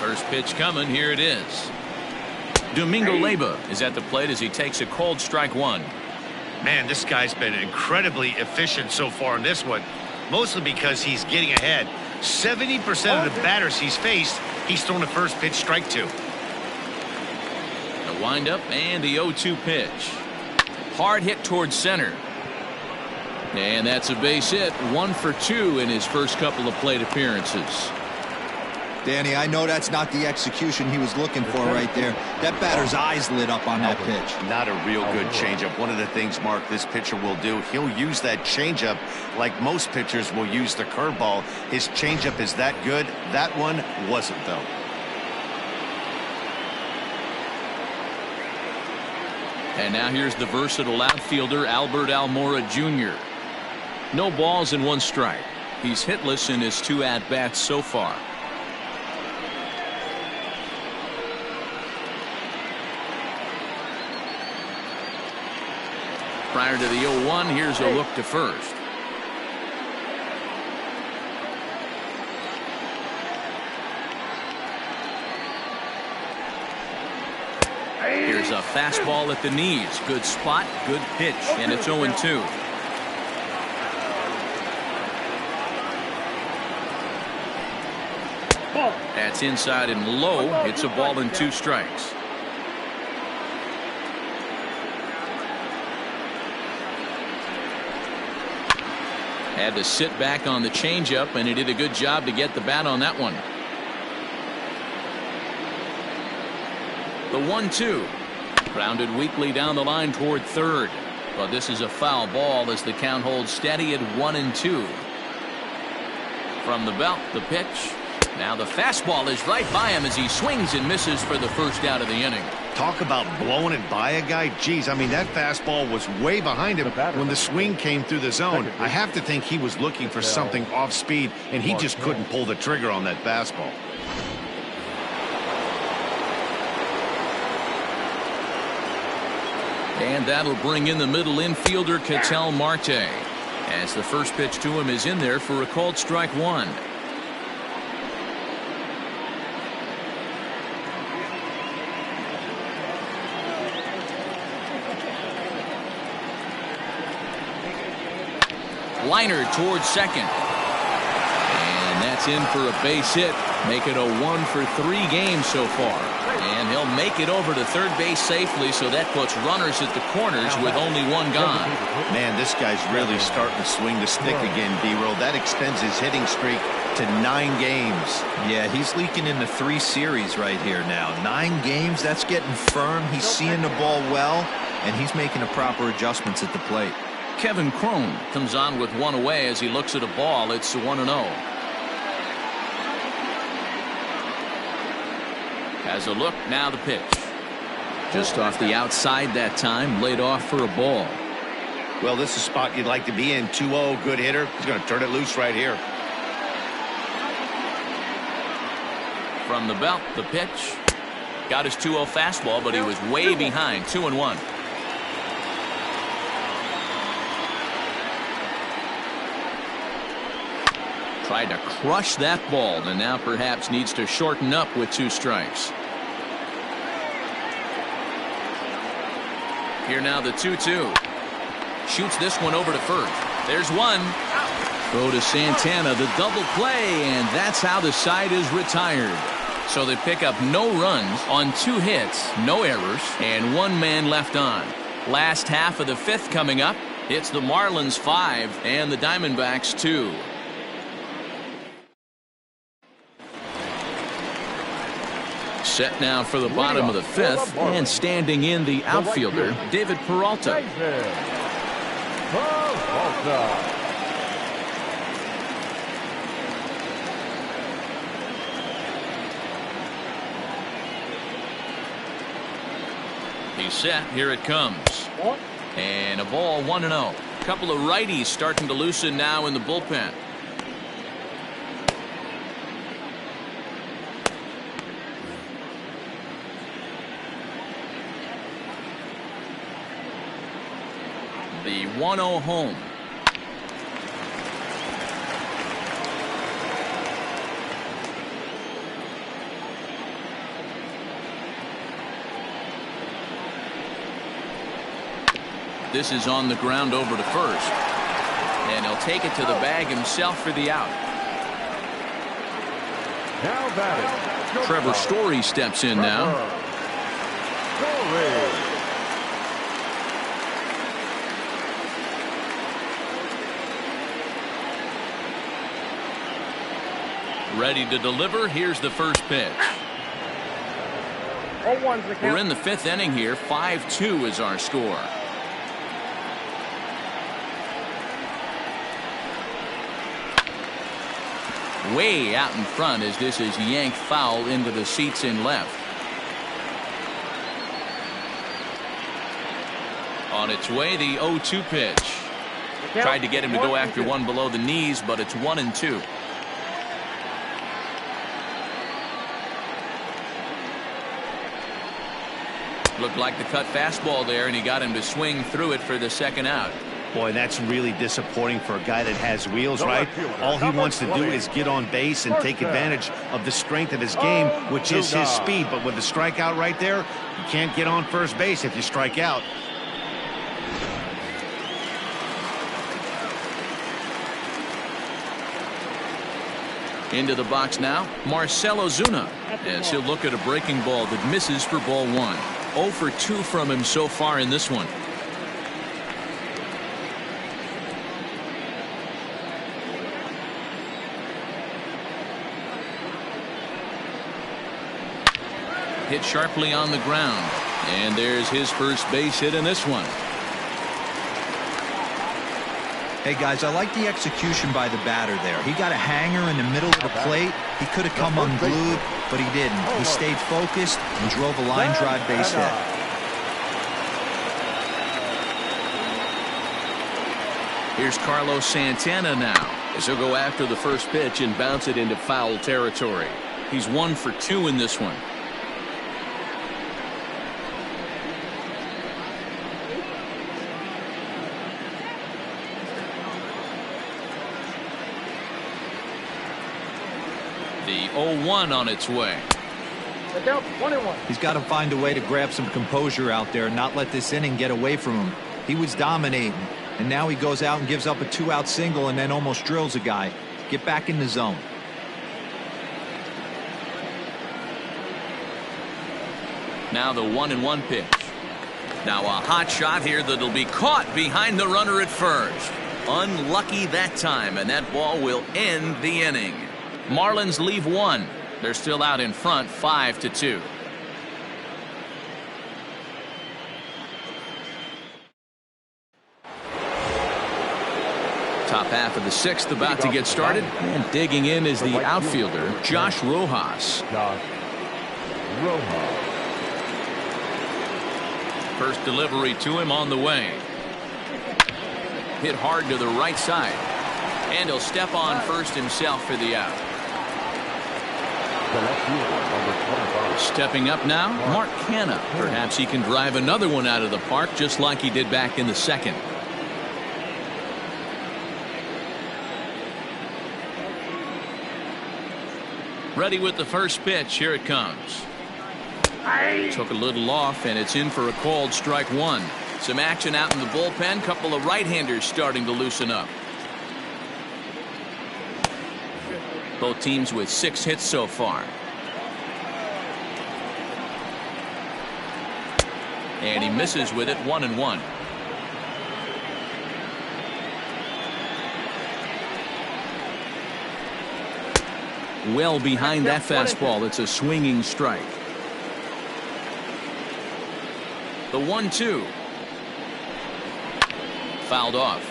First pitch coming. Here it is. Domingo Leyba is at the plate as he takes a cold strike one. Man, this guy's been incredibly efficient so far in this one, mostly because he's getting ahead. 70% of the batters he's faced, he's thrown a first pitch strike to. The windup and the 0-2 pitch. Hard hit towards center. And that's a base hit. 1 for 2 in his first couple of plate appearances. Danny, I know that's not the execution he was looking for right there. That batter's eyes lit up on that pitch. Not a real good changeup. One of the things, Mark, this pitcher will do, he'll use that changeup like most pitchers will use the curveball. His changeup is that good. That one wasn't, though. And now here's the versatile outfielder, Albert Almora Jr. No balls and 1 strike. He's hitless in his 2 at-bats so far. Prior to the 0-1, here's a look to first. Here's a fastball at the knees. Good spot, good pitch, and it's 0-2. That's inside and low. It's a ball and 2 strikes. Had to sit back on the changeup, and he did a good job to get the bat on that one. The 1-2. Grounded weakly down the line toward third. But this is a foul ball as the count holds steady at 1-2. From the belt, the pitch. Now the fastball is right by him as he swings and misses for the first out of the inning. Talk about blowing it by a guy. Geez, I mean, that fastball was way behind him when the swing came through the zone. I have to think he was looking for something off speed, and he just couldn't pull the trigger on that fastball. And that'll bring in the middle infielder, Ketel Marte, as the first pitch to him is in there for a called strike 1. Liner towards second. And that's in for a base hit. Make it a 1 for 3 games so far. And he'll make it over to third base safely, so that puts runners at the corners with only 1 gone. Man, this guy's really starting to swing the stick again, D-Roll. That extends his hitting streak to 9 games. Yeah, he's leaking into 3 series right here now. 9 games, that's getting firm. He's seeing the ball well, and he's making the proper adjustments at the plate. Kevin Cron comes on with 1 away as he looks at a ball. It's 1-0. Has a look, now the pitch. Just off the outside that time, laid off for a ball. Well, this is a spot you'd like to be in. 2-0, good hitter. He's going to turn it loose right here. From the belt, the pitch. Got his 2-0 fastball, but he was way behind. 2-1. Tried to crush that ball, and now perhaps needs to shorten up with 2 strikes. Here now the 2-2. Shoots this one over to first. There's 1. Throw to Santana, the double play, and that's how the side is retired. So they pick up no runs on 2 hits, no errors, and 1 man left on. Last half of the 5th coming up. It's the Marlins 5 and the Diamondbacks 2. Set now for the bottom of the 5th, and standing in the outfielder, David Peralta. He's set. Here it comes. And a ball 1-0. Couple of righties starting to loosen now in the bullpen. The 1-0 home. This is on the ground over to first. And he'll take it to the bag himself for the out. Now batting, Trevor Story steps in now. Story. Ready to deliver. Here's the first pitch. 0-1's the count. We're in the 5th inning here. 5-2 is our score. Way out in front as this is yanked foul into the seats in left. On its way, the 0-2 pitch. Tried to get him to go after one below the knees, but it's 1-2. Looked like the cut fastball there, and he got him to swing through it for the second out. Boy, that's really disappointing for a guy that has wheels, right? All he wants to do is get on base and take advantage of the strength of his game, which is his speed. But with the strikeout right there, you can't get on first base if you strike out. Into the box now, Marcell Ozuna, as he'll look at a breaking ball that misses for ball 1. 0 for 2 from him so far in this one. Hit sharply on the ground, and there's his first base hit in this one. Hey guys, I like the execution by the batter there. He got a hanger in the middle of the plate. He could have come unglued, but he didn't. He stayed focused and drove a line drive base hit. Here's Carlos Santana now, as he'll go after the first pitch and bounce it into foul territory. He's 1 for 2 in this one. The 0-1 on its way. He's got to find a way to grab some composure out there and not let this inning get away from him. He was dominating, and now he goes out and gives up a 2-out single and then almost drills a guy. Get back in the zone. Now the 1-1 pitch. Now a hot shot here that'll be caught behind the runner at first. Unlucky that time, and that ball will end the inning. Marlins leave 1. They're still out in front, 5-2. Top half of the 6th about to get started, and digging in is the outfielder, Josh Rojas. First delivery to him on the way. Hit hard to the right side, and he'll step on first himself for the out. Stepping up now, Mark Canha. Perhaps he can drive another one out of the park just like he did back in the 2nd. Ready with the first pitch. Here it comes. Took a little off, and it's in for a called strike 1. Some action out in the bullpen. Couple of right-handers starting to loosen up. Both teams with 6 hits so far. And he misses with it, 1-1. Well behind that fastball. It's a swinging strike. The 1-2. Fouled off.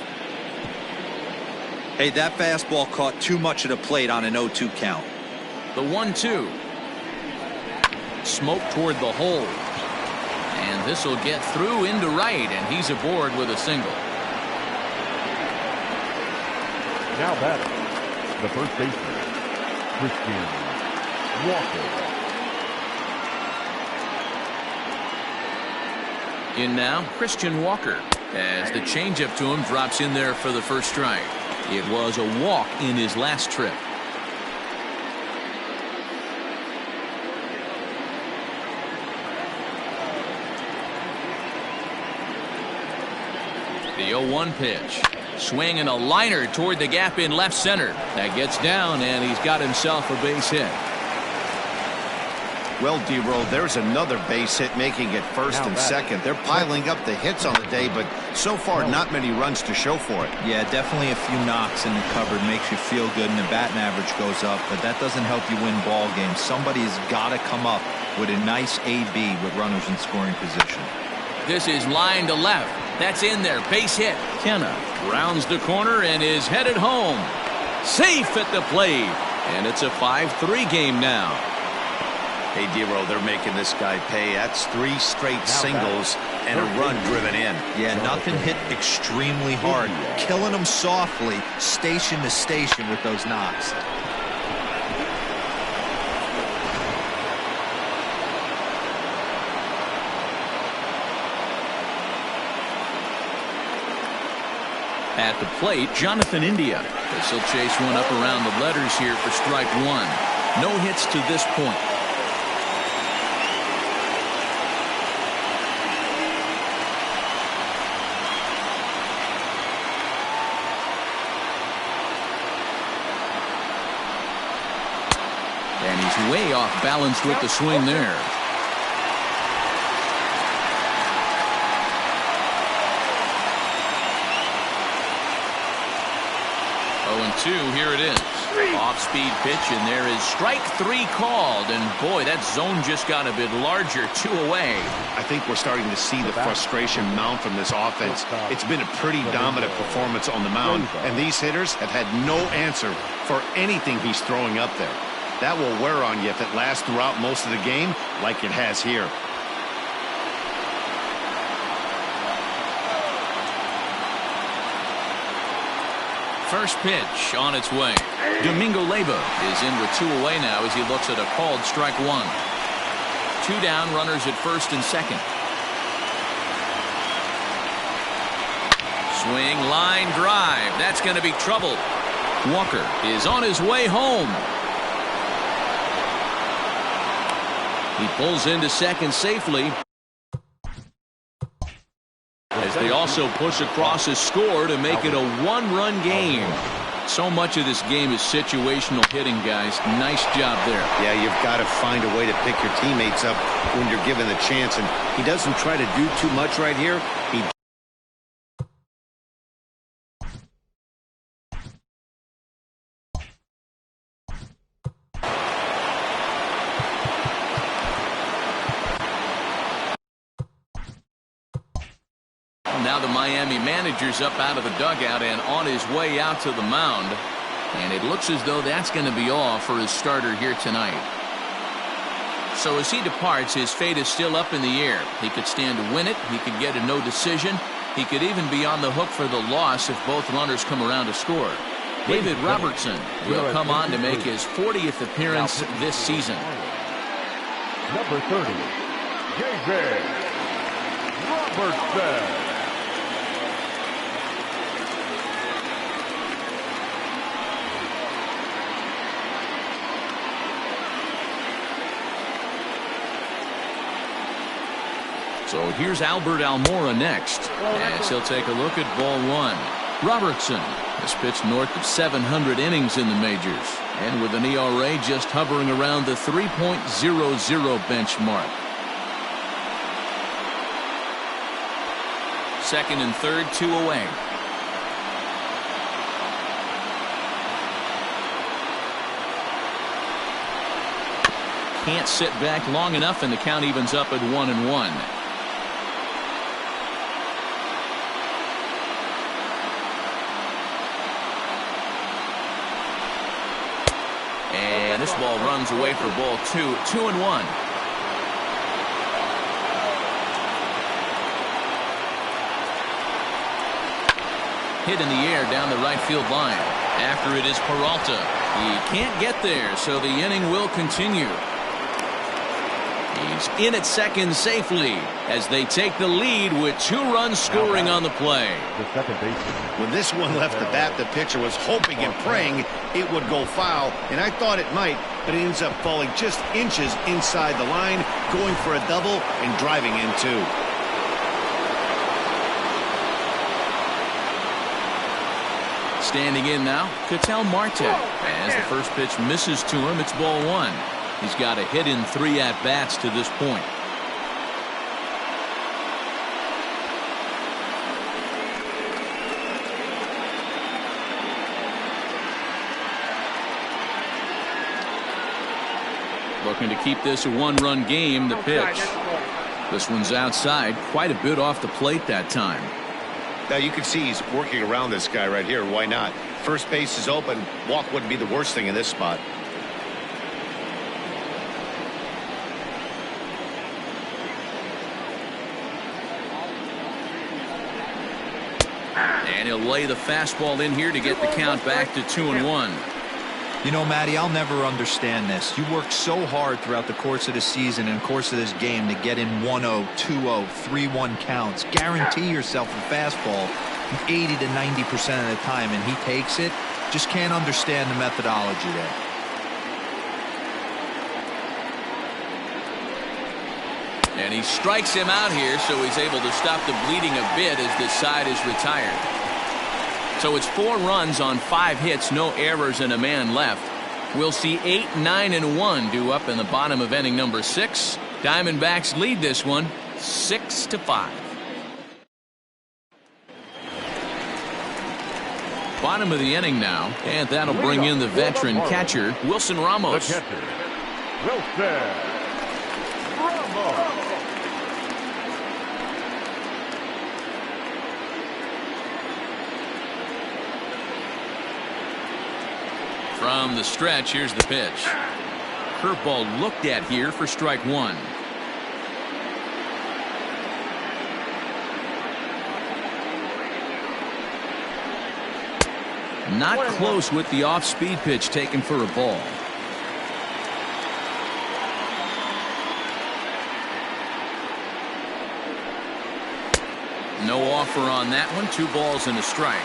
Hey, that fastball caught too much of the plate on an 0-2 count. The 1-2. Smoke toward the hole. And this will get through into right, and he's aboard with a single. Now batting, the first baseman, Christian Walker. In now, Christian Walker, as the changeup to him drops in there for the first strike. It was a walk in his last trip. The 0-1 pitch. Swinging a liner toward the gap in left center. That gets down, and he's got himself a base hit. Well, D-Roll, there's another base hit, making it first and second. They're piling up the hits on the day, but so far not many runs to show for it. Yeah, definitely a few knocks in the cupboard makes you feel good, and the batting average goes up, but that doesn't help you win ball games. Somebody's got to come up with a nice AB with runners in scoring position. This is line to left. That's in there. Base hit. Kenna rounds the corner and is headed home. Safe at the plate. And it's a 5-3 game now. Hey, D-Roll, they're making this guy pay. That's 3 straight singles and a run driven in. Yeah, nothing hit extremely hard. Killing them softly, station to station with those knocks. At the plate, Jonathan India. This will chase one up around the letters here for strike one. No hits to this point. And he's way off balance with the swing there. 0-2, here it is. Off-speed pitch, and there is strike 3 called. And boy, that zone just got a bit larger. 2 away. I think we're starting to see the frustration mount from this offense. It's been a pretty dominant performance on the mound, and these hitters have had no answer for anything he's throwing up there. That will wear on you if it lasts throughout most of the game like it has here. First pitch on its way. Domingo Leyba is in with 2 away now as he looks at a called strike 1. 2 down, runners at first and second. Swing, line drive. That's going to be trouble. Walker is on his way home. He pulls into second safely. As they also push across a score to make it a 1-run game. So much of this game is situational hitting, guys. Nice job there. Yeah, you've got to find a way to pick your teammates up when you're given the chance, and he doesn't try to do too much right here. He Now the Miami manager's up out of the dugout and on his way out to the mound. And it looks as though that's going to be all for his starter here tonight. So as he departs, his fate is still up in the air. He could stand to win it. He could get a no decision. He could even be on the hook for the loss if both runners come around to score. David Robertson will come on to make his 40th appearance this season. Number 30, David Robertson. So here's Albert Almora next, as he'll take a look at ball 1. Robertson has pitched north of 700 innings in the majors, and with an ERA just hovering around the 3.00 benchmark. Second and third, 2 away. Can't sit back long enough, and the count evens up at 1-1. And this ball runs away for ball 2. 2-1. Hit in the air down the right field line. After it is Peralta. He can't get there, so the inning will continue. He's in at second safely as they take the lead with 2 runs scoring on the play. The second baseman. When this one left the bat, the pitcher was hoping and praying it would go foul, and I thought it might, but it ends up falling just inches inside the line, going for a double and driving in 2. Standing in now, Ketel Marte. As the first pitch misses to him, it's ball one. He's got a hit in 3 at-bats to this point. Looking to keep this a one-run game. The pitch. This one's outside, quite a bit off the plate that time. Now you can see he's working around this guy right here. Why not? First base is open. Walk wouldn't be the worst thing in this spot. And he'll lay the fastball in here to get the count back to 2-1. You know, Matty, I'll never understand this. You work so hard throughout the course of the season and course of this game to get in 1-0, 2-0, 3-1 counts. Guarantee yourself a fastball 80 to 90% of the time, and he takes it. Just can't understand the methodology there. And he strikes him out here, so he's able to stop the bleeding a bit as this side is retired. So it's 4 runs on 5 hits, no errors, and a man left. We'll see 8, 9, and 1 due up in the bottom of inning number 6. Diamondbacks lead this one 6-5. Bottom of the inning now, and that'll bring in the veteran catcher, Wilson Ramos. The catcher, Wilson Ramos. From the stretch, here's the pitch. Curveball looked at here for strike 1. Not close with the off-speed pitch taken for a ball. No offer on that one. 2 balls and a strike.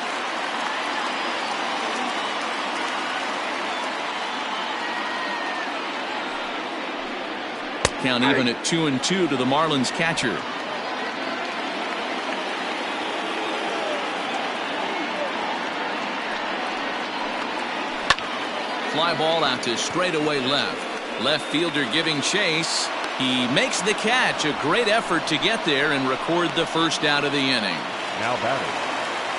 Count even at 2-2 to the Marlins catcher. Fly ball out to straightaway left. Left fielder giving chase. He makes the catch. A great effort to get there and record the first out of the inning. Now batting,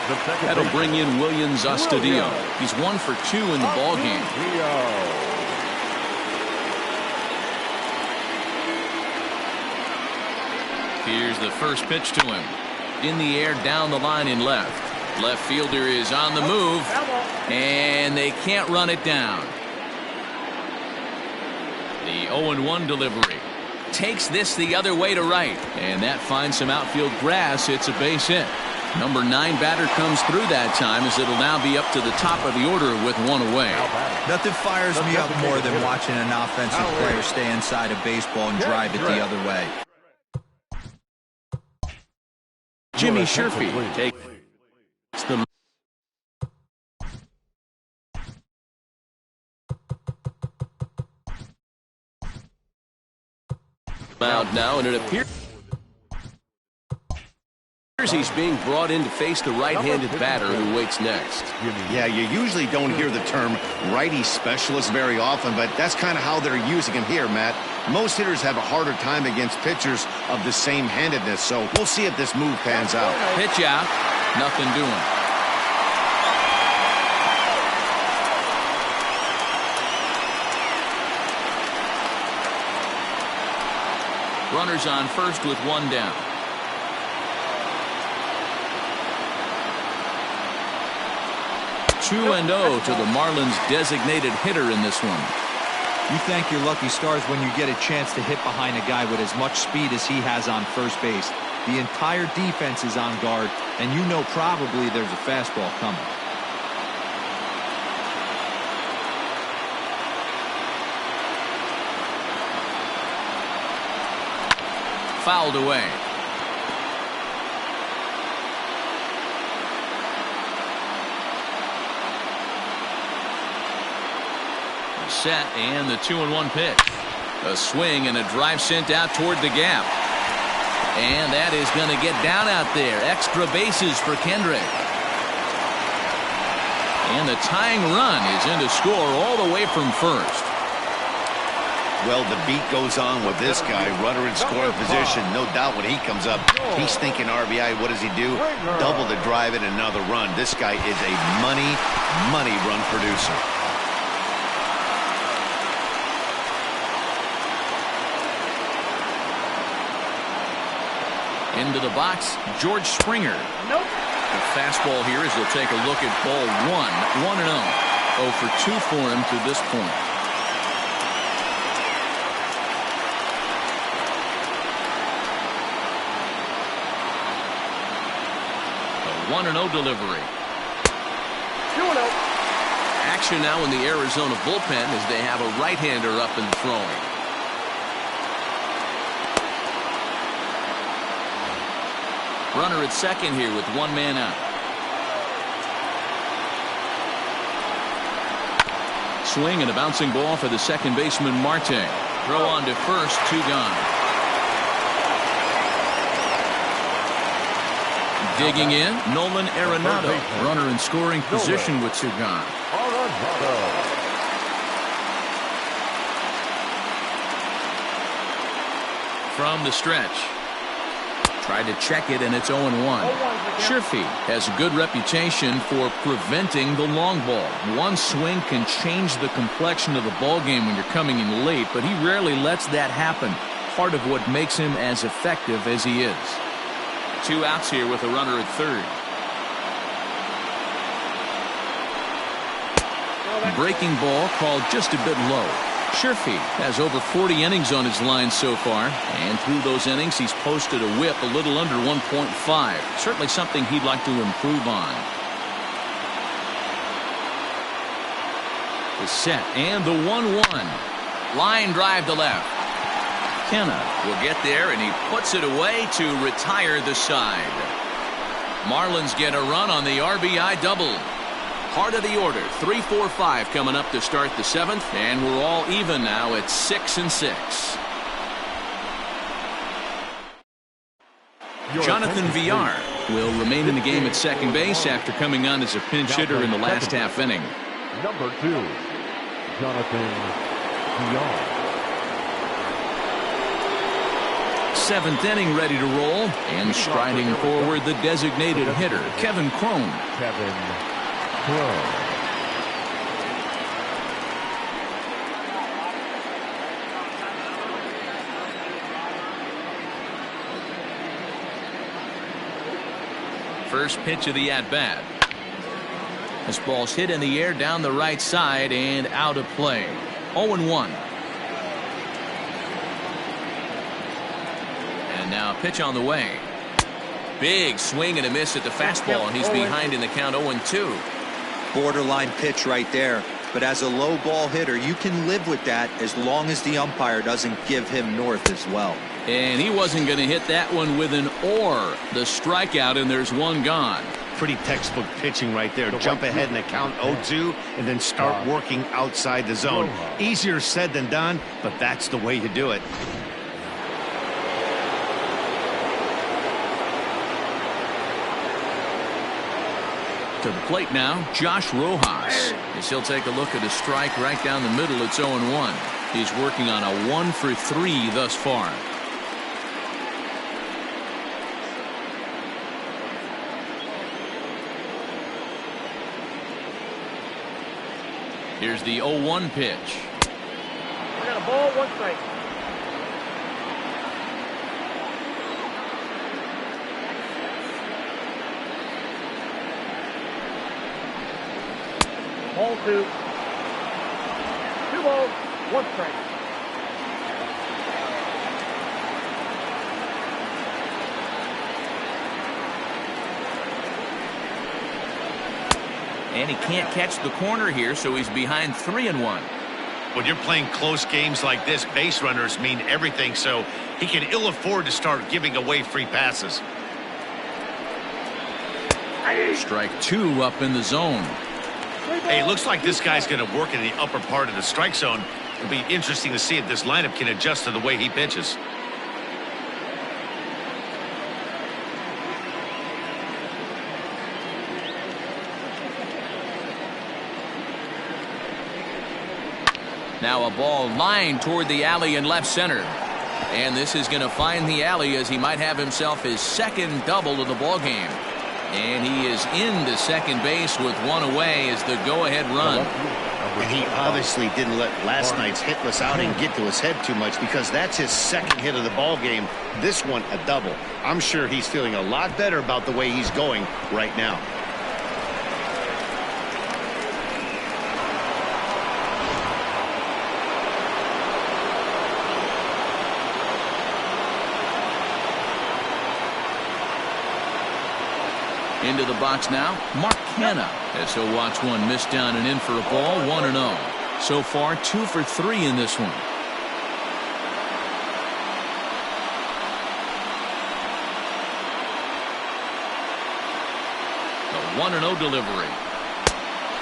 the second That'll baseman, bring in Williams Astudillo. He's 1 for 2 in the ballgame. Here's the first pitch to him. In the air, down the line in left. Left fielder is on the move, and they can't run it down. The 0-1 delivery takes this the other way to right, and that finds some outfield grass. It's a base hit. Number 9 batter comes through that time, as it'll now be up to the top of the order with 1 away. Nothing fires me up more than watching an offensive player stay inside a baseball and drive it the other way. Jimmy Sherfy takes the mound now, and it appears he's being brought in to face the right-handed batter who waits next. Yeah, you usually don't hear the term righty specialist very often, but that's kind of how they're using him here, Matt. Most hitters have a harder time against pitchers of the same handedness, so we'll see if this move pans out. Pitch out, nothing doing. Runners on first with 1 down. Two and 0 to the Marlins designated hitter in this one. You thank your lucky stars when you get a chance to hit behind a guy with as much speed as he has on first base. The entire defense is on guard, and you know probably there's a fastball coming. Fouled away. Set, and the 2-1 pitch. A swing and a drive sent out toward the gap. And that is going to get down out there. Extra bases for Kendrick. And the tying run is in to score all the way from first. Well, the beat goes on with this guy. Runner in scoring position. No doubt when he comes up, he's thinking RBI. What does he do? Double to drive it, another run. This guy is a money run producer. Into the box, George Springer. Nope. The fastball here as he'll take a look at ball 1. 1-0. 0 for 2 for him to this point. A 1-0 delivery. 2-0. Action now in the Arizona bullpen as they have a right-hander up and throwing. Runner at second here with 1 man out. Swing and a bouncing ball for the second baseman Marte. Throw on to first, 2 gone. Digging in, Nolan Arenado. Runner in scoring position with 2 gone. From the stretch. Tried to check it, and it's 0-1. Sherfy has a good reputation for preventing the long ball. One swing can change the complexion of the ball game when you're coming in late, but he rarely lets that happen. Part of what makes him as effective as he is. 2 outs here with a runner at third. Breaking ball called just a bit low. Sherfy has over 40 innings on his line so far, and through those innings he's posted a whip a little under 1.5. Certainly something he'd like to improve on. The set and the 1-1. Line drive to left. Kenna will get there, and he puts it away to retire the side. Marlins get a run on the RBI double. Heart of the order, 3-4-5 coming up to start the 7th, and we're all even now at 6-6. Jonathan Villar will remain in the game at second base after coming on as a pinch hitter in the last half inning. Number 2, Jonathan Villar. 7th inning ready to roll, and striding forward the designated hitter, Kevin Cron. First pitch of the at-bat. This ball's hit in the air down the right side and out of play. 0-1. And now a pitch on the way. Big swing and a miss at the fastball, and he's behind in the count 0-2. Borderline pitch right there, but as a low ball hitter you can live with that as long as the umpire doesn't give him north as well. And he wasn't going to hit that one with an or. The strikeout, and there's 1 gone. Pretty textbook pitching right there. Jump ahead in the count 0-2 and then start working outside the zone. Easier said than done, but that's the way you do it. To the plate now, Josh Rojas. As he'll take a look at a strike right down the middle, it's 0-1. He's working on a 1 for 3 thus far. Here's the 0-1 pitch. I got a ball, 1 strike. Ball 2. 2 balls, 1 strike. And he can't catch the corner here, so he's behind 3-1. When you're playing close games like this, base runners mean everything, so he can ill afford to start giving away free passes. Strike 2 up in the zone. Hey, it looks like this guy's going to work in the upper part of the strike zone. It'll be interesting to see if this lineup can adjust to the way he pitches. Now a ball lined toward the alley in left center. And this is going to find the alley as he might have himself his second double of the ball game. And he is into second base with one away as the go-ahead run. And he obviously didn't let last night's hitless outing get to his head too much, because that's his second hit of the ball game. This one a double. I'm sure he's feeling a lot better about the way he's going right now. Into the box now, Mark Canha, as he'll watch one miss down and in for a ball, 1-0. So far, 2 for 3 in this one. The 1-0 delivery.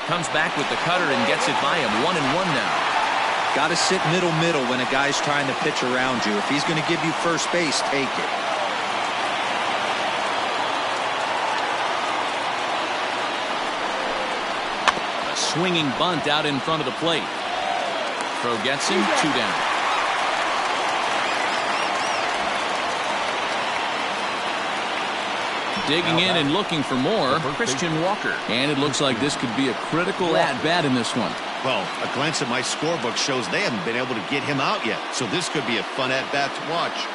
Comes back with the cutter and gets it by him, 1-1 now. Got to sit middle when a guy's trying to pitch around you. If he's going to give you first base, take it. Swinging bunt out in front of the plate. Throw gets him, 2 down. Digging in and looking for more, Christian Walker. And it looks like this could be a critical at-bat in this one. Well, a glance at my scorebook shows they haven't been able to get him out yet. So this could be a fun at-bat to watch.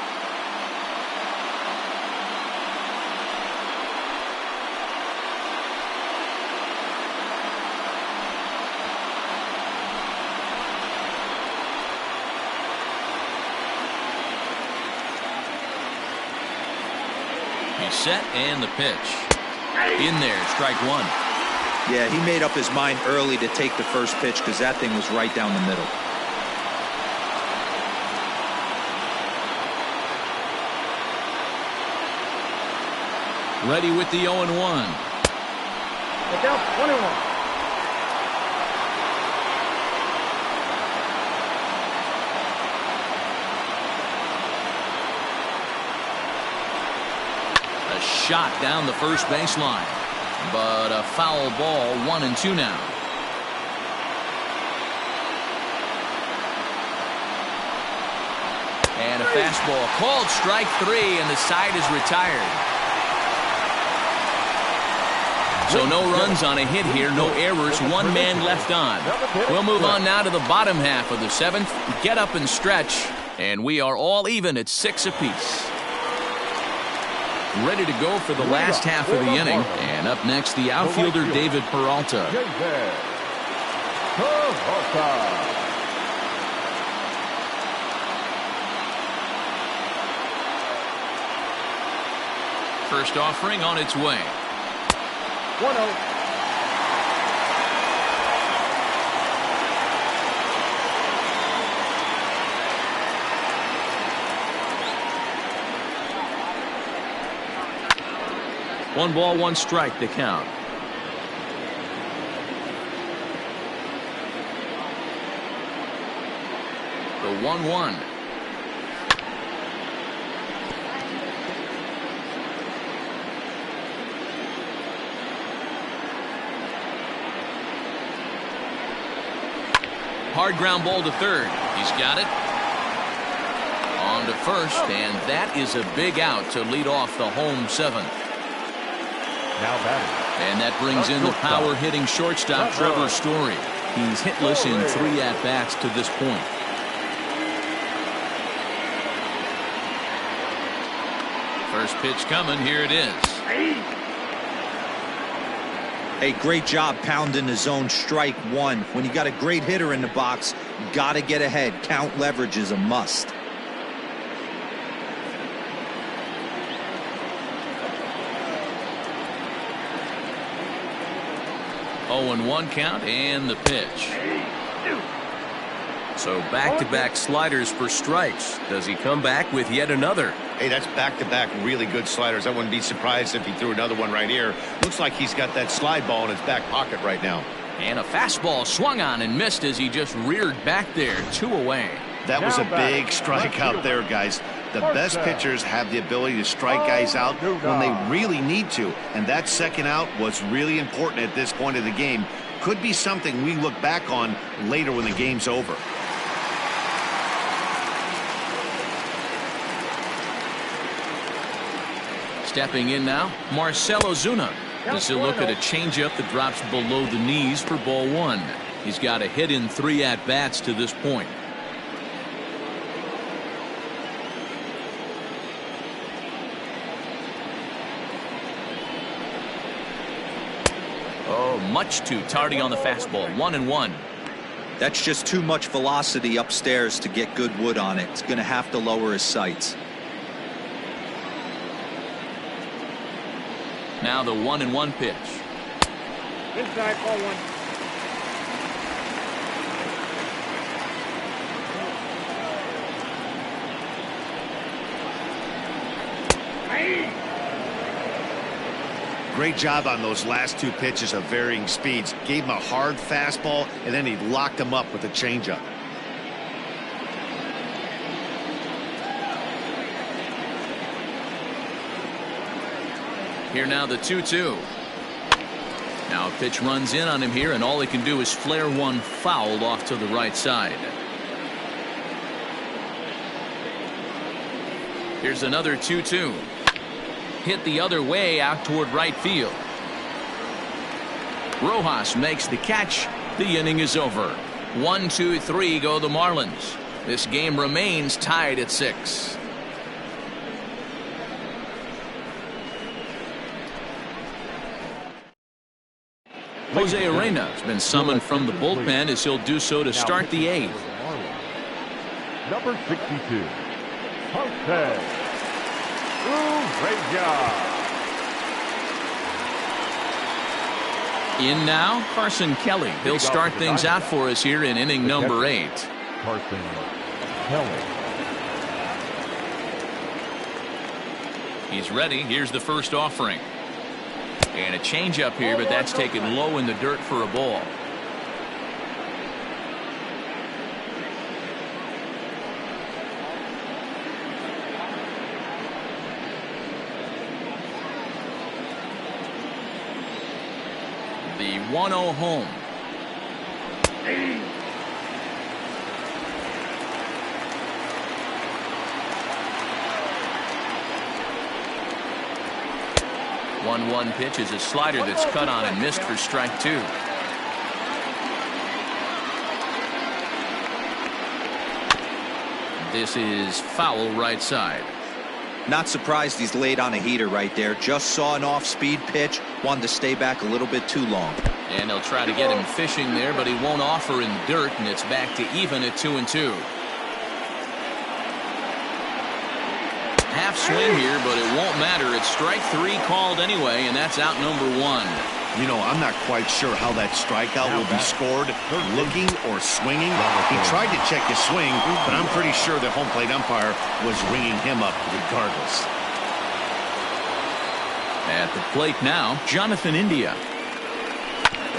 Set and the pitch. In there, strike one. Yeah, he made up his mind early to take the first pitch because that thing was right down the middle. Ready with the 0-1. Look out, 1-1. Shot down the first baseline, but a foul ball, 1-2 now. And a fastball called strike 3, and the side is retired. So no runs on a hit here, no errors, 1 man left on. We'll move on now to the bottom half of the 7th. Get up and stretch, and we are all even at 6 apiece. Ready to go for the last half of the inning. And up next, the outfielder, David Peralta. First offering on its way. 1-0. One ball, one strike to count. The 1-1. Hard ground ball to third. He's got it. On to first, and that is a big out to lead off the home 7th. Now batting. And that brings in the power-hitting shortstop, Trevor Story. He's hitless in 3 at-bats to this point. First pitch coming. Here it is. Hey, great job pounding the zone, strike 1. When you got a great hitter in the box, got to get ahead. Count leverage is a must. 0-1 count and the pitch. So back-to-back sliders for strikes. Does he come back with yet another? Hey, that's back-to-back really good sliders. I wouldn't be surprised if he threw another one right here. Looks like he's got that slide ball in his back pocket right now. And a fastball swung on and missed as he just reared back there, 2 away. That was a big strike out there, guys. The best pitchers have the ability to strike guys out when they really need to. And that second out was really important at this point of the game. Could be something we look back on later when the game's over. Stepping in now, Marcelo Zuna. This will look at a changeup that drops below the knees for ball one. He's got a hit in 3 at-bats to this point. Oh, much too tardy on the fastball. 1-1. That's just too much velocity upstairs to get good wood on it. It's going to have to lower his sights. Now the 1-1 pitch. Inside, ball one. Great job on those last 2 pitches of varying speeds. Gave him a hard fastball, and then he locked him up with a changeup. Here now the 2-2. Now a pitch runs in on him here, and all he can do is flare one foul off to the right side. Here's another 2-2. Hit the other way out toward right field. Rojas makes the catch. The inning is over. 1-2-3 go the Marlins. This game remains tied at 6. Jose Arena has been summoned from the bullpen as he'll do so to start the 8th. Number 62, Jose Urrea. In now, Carson Kelly. He'll start things out for us here in inning number 8. Carson Kelly. He's ready. Here's the first offering. And a changeup here, but that's taken low in the dirt for a ball. The 1-0 home. One pitch is a slider that's cut on and missed for strike 2. This is foul right side. Not surprised he's laid on a heater right there. Just saw an off-speed pitch. Wanted to stay back a little bit too long. And they'll try to get him fishing there, but he won't offer in dirt, and it's back to even at 2-2. Half swing here, but it won't matter. It's strike 3 called anyway, and that's out number 1. You know, I'm not quite sure how that strikeout will be scored, looking or swinging. He tried to check his swing, but I'm pretty sure the home plate umpire was ringing him up regardless. At the plate now, Jonathan India.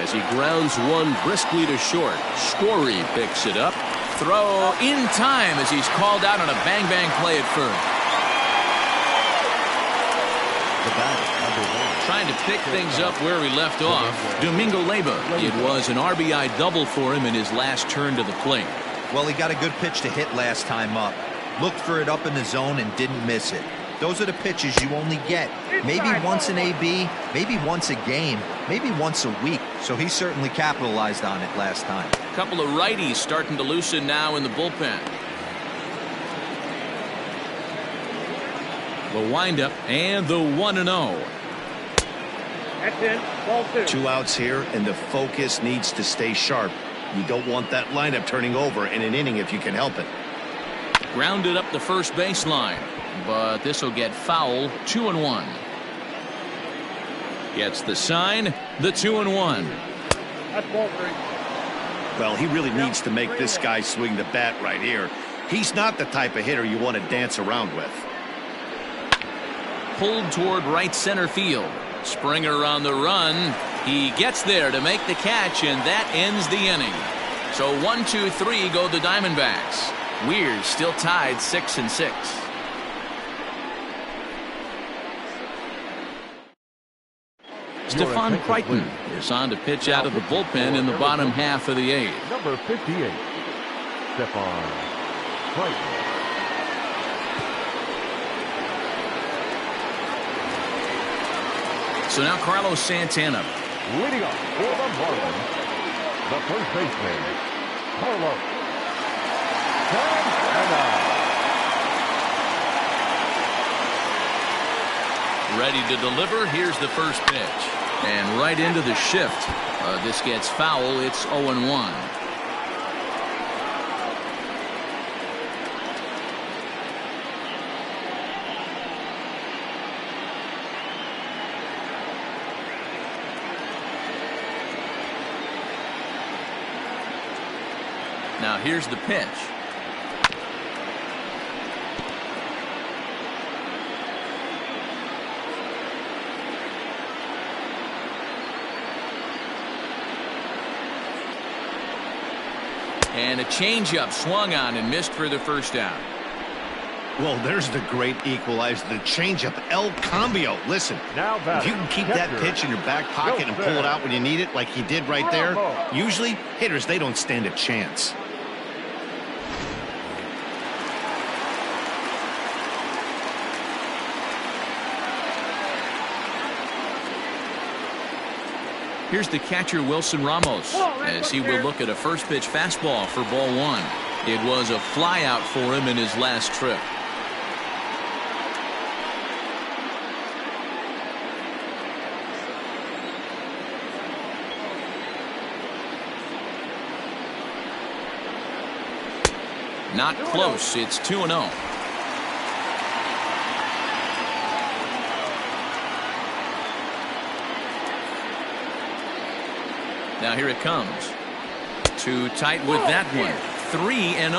As he grounds one briskly to short, Story picks it up. Throw in time as he's called out on a bang-bang play at first. Trying to pick things up where he left off. Domingo Leyba. It was an RBI double for him in his last turn to the plate. Well, he got a good pitch to hit last time up. Looked for it up in the zone and didn't miss it. Those are the pitches you only get maybe once in AB, maybe once a game, maybe once a week. So he certainly capitalized on it last time. A couple of righties starting to loosen now in the bullpen. The windup and the 1-0. That's in. Ball 2. 2 outs here, and the focus needs to stay sharp. You don't want that lineup turning over in an inning if you can help it. Grounded up the first baseline, but this will get foul. 2-1. Gets the sign. The 2-1. That's ball 3. Well, he really needs to make this guy swing the bat right here. He's not the type of hitter you want to dance around with. Pulled toward right center field. Springer on the run. He gets there to make the catch, and that ends the inning. So 1-2-3 go the Diamondbacks. We're still tied 6-6. Stephon Crichton is on to pitch out of the bullpen in the bottom half of the 8th. Number 58, Stephon Crichton. So now Carlos Santana. Leading off for the Marlins, the first baseman, Carlos Santana. Ready to deliver. Here's the first pitch. And right into the shift. This gets foul. It's 0-1. Now here's the pitch. And a changeup swung on and missed for the first out. Well, there's the great equalizer, the changeup, El Cambio. Listen, Now if you can keep that pitch in your back pocket and pull it out when you need it like he did right there, usually hitters, they don't stand a chance. Here's the catcher, Wilson Ramos, as he will look at a first pitch fastball for ball one. It was a flyout for him in his last trip. Not close. It's 2-0. Now here it comes. Too tight with that one. 3-0.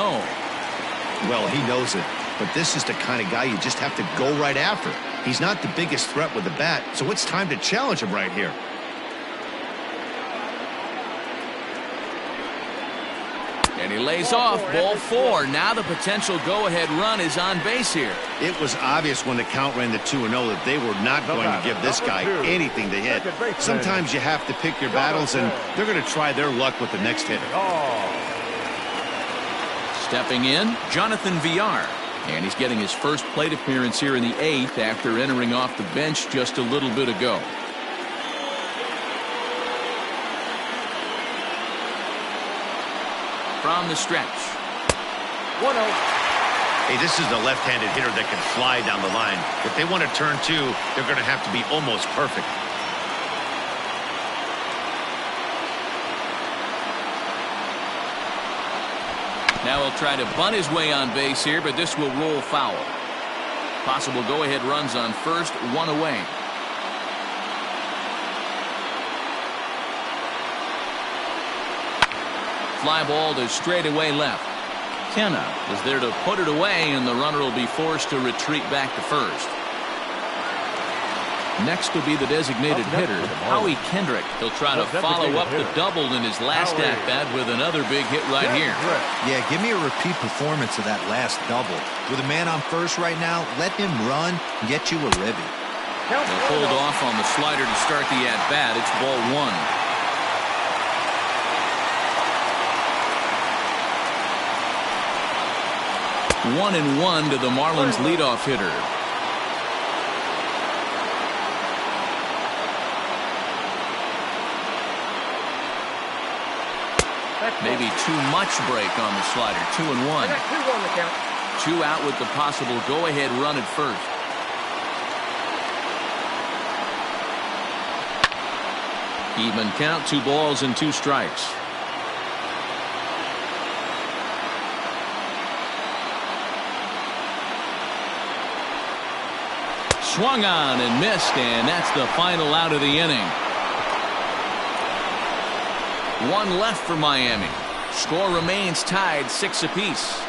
Well, he knows it, but this is the kind of guy you just have to go right after. He's not the biggest threat with the bat, so it's time to challenge him right here. And he lays off. Ball four. Now the potential go-ahead run is on base here. It was obvious when the count ran to 2-0 that they were not going to give this guy anything to hit. Sometimes you have to pick your battles, and they're going to try their luck with the next hitter. Stepping in, Jonathan Villar. And he's getting his first plate appearance here in the 8th after entering off the bench just a little bit ago. From the stretch. 1-0. Hey, this is a left-handed hitter that can fly down the line. If they want to turn two, they're going to have to be almost perfect. Now he'll try to bunt his way on base here, but this will roll foul. Possible go-ahead runs on first, one away. Fly ball to straightaway left. Kenna is there to put it away, and the runner will be forced to retreat back to first. Next will be the designated hitter, Howie Kendrick. He'll try to follow up the double in his last at-bat with another big hit right here. Yeah, give me a repeat performance of that last double. With a man on first right now, let him run and get you a ribby. They'll hold off on the slider to start the at-bat. It's ball one. 1-1 to the Marlins leadoff hitter. Maybe too much break on the slider. 2-1. 2 out with the possible go-ahead run at first. Even count, 2 balls and 2 strikes. Swung on and missed, and that's the final out of the inning. 1 left for Miami. Score remains tied 6 apiece.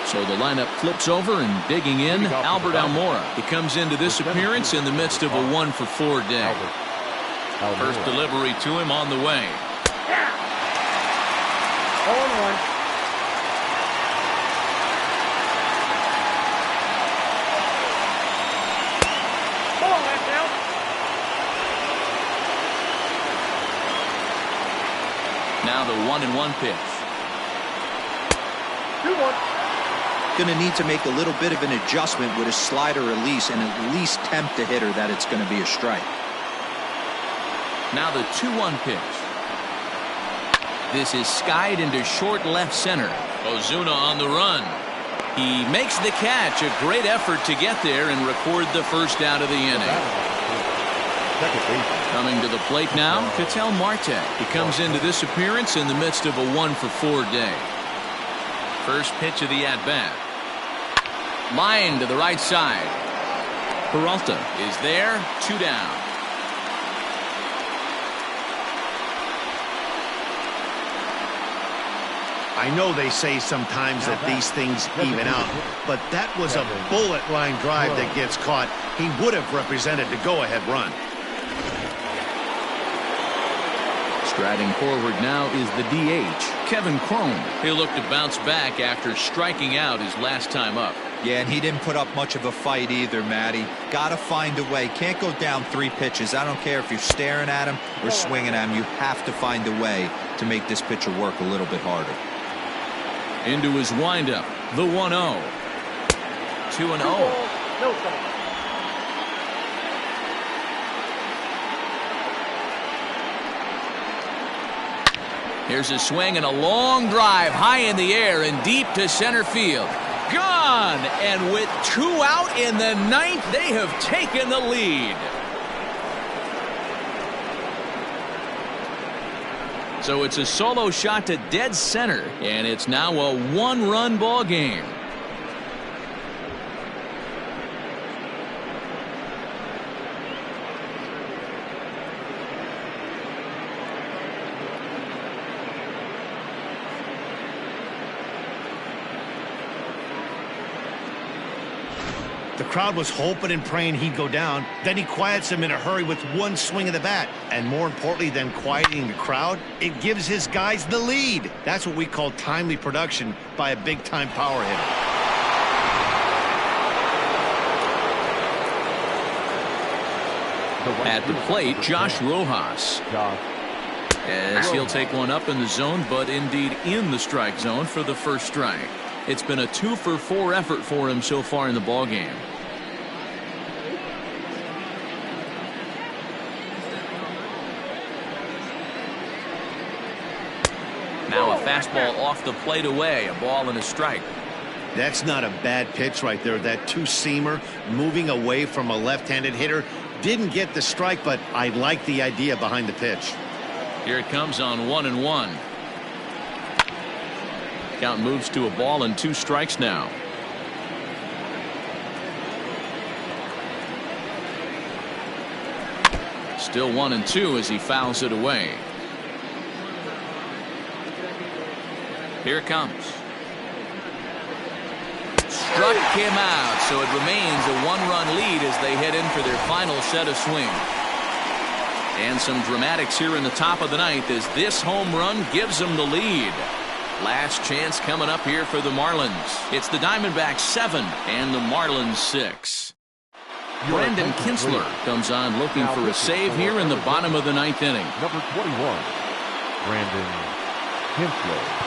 So the lineup flips over, and digging in, Albert Almora. He comes into this appearance in the midst of a 1-for-4 day. First delivery to him on the way. 0-1. Now the 1-1 pitch. 2-1. Going to need to make a little bit of an adjustment with his slider release and at least tempt the hitter that it's going to be a strike. Now the 2-1 pitch. This is skied into short left center. Ozuna on the run. He makes the catch. A great effort to get there and record the first out of the inning. Coming to the plate now, Ketel Marte. He comes into this appearance in the midst of a 1-for-4 day. First pitch of the at-bat. Line to the right side. Peralta is there, 2 down. I know they say sometimes that these things even out, but that was a bullet line drive that gets caught. He would have represented the go-ahead run. Striding forward now is the DH, Kevin Cron. He'll look to bounce back after striking out his last time up. Yeah, and he didn't put up much of a fight either, Matty. Got to find a way. Can't go down 3 pitches. I don't care if you're staring at him or swinging at him. You have to find a way to make this pitcher work a little bit harder. Into his windup, the 1-0. 2-0. No strike. Here's a swing and a long drive high in the air and deep to center field. Gone! And with 2 out in the 9th, they have taken the lead. So it's a solo shot to dead center, and it's now a 1-run ball game. The crowd was hoping and praying he'd go down. Then he quiets him in a hurry with 1 swing of the bat. And more importantly than quieting the crowd, it gives his guys the lead. That's what we call timely production by a big-time power hitter. At the plate, Josh Rojas. As he'll take one up in the zone, but indeed in the strike zone for the first strike. It's been a 2-for-4 effort for him so far in the ballgame. Now a fastball off the plate away, a ball and a strike. That's not a bad pitch right there. That 2-seamer moving away from a left-handed hitter. Didn't get the strike, but I like the idea behind the pitch. Here it comes on 1-1. Count moves to a ball and 2 strikes now. Still 1-2 as he fouls it away. Here it comes. Struck him out, so it remains a 1-run lead as they head in for their final set of swings. And some dramatics here in the top of the 9th as this home run gives them the lead. Last chance coming up here for the Marlins. It's the Diamondbacks 7 and the Marlins 6. Brandon Kinsler comes on looking for a save here in the bottom of the 9th inning. Number 21, Brandon Kinsler.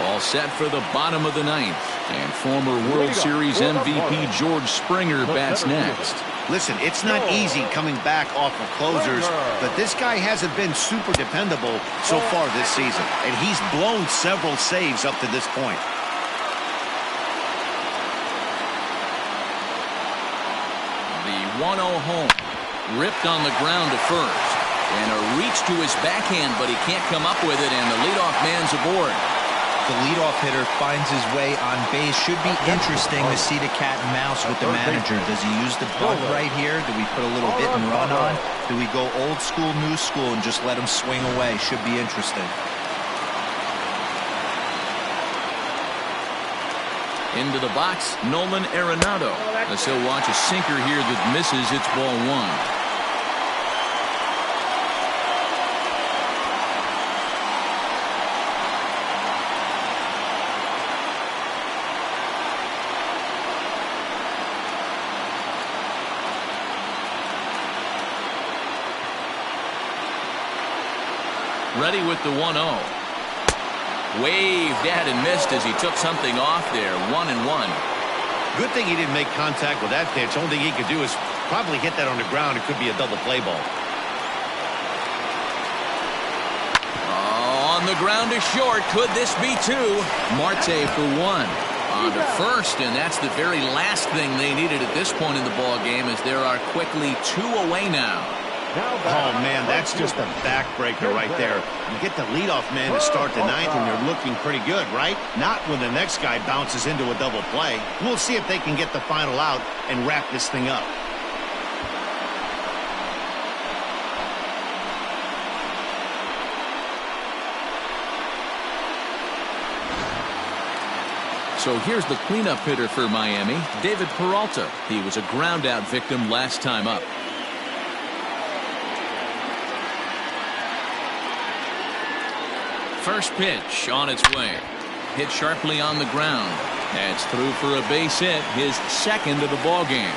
All set for the bottom of the 9th. And former World Series MVP George Springer bats next. Listen, it's not easy coming back off of closers, but this guy hasn't been super dependable so far this season, and he's blown several saves up to this point. The 1-0 home. Ripped on the ground to first. And a reach to his backhand, but he can't come up with it, and the leadoff man's aboard. The leadoff hitter finds his way on base. Should be interesting to see the cat and mouse with the manager. Does he use the bunt right here? Do we put a little hit and run on? Do we go old school, new school, and just let him swing away? Should be interesting. Into the box, Nolan Arenado. As he'll watch a sinker here that misses. It's ball 1. Ready with the 1-0. Waved at and missed as he took something off there. 1-1. Good thing he didn't make contact with that pitch. Only thing he could do is probably hit that on the ground. It could be a double play ball. On the ground is short. Could this be two? Marte for 1. On to first, and that's the very last thing they needed at this point in the ball game, as there are quickly 2 away now. Oh, man, that's just a backbreaker right there. You get the leadoff man to start the 9th, and you're looking pretty good, right? Not when the next guy bounces into a double play. We'll see if they can get the final out and wrap this thing up. So here's the cleanup hitter for Miami, David Peralta. He was a ground-out victim last time up. First pitch on its way. Hit sharply on the ground. That's through for a base hit, his second of the ball game.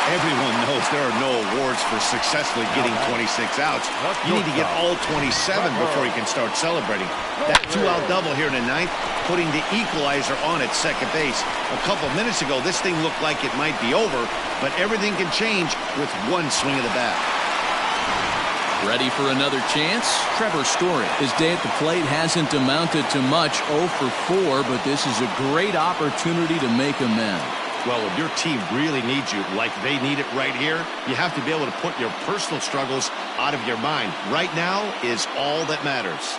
Everyone knows there are no awards for successfully getting 26 outs. You need to get all 27 before you can start celebrating. That 2-out double here in the 9th, putting the equalizer on at second base. A couple minutes ago, this thing looked like it might be over, but everything can change with one swing of the bat. Ready for another chance? Trevor Story. His day at the plate hasn't amounted to much, 0 for 4, but this is a great opportunity to make amends. Well, if your team really needs you like they need it right here, you have to be able to put your personal struggles out of your mind. Right now is all that matters.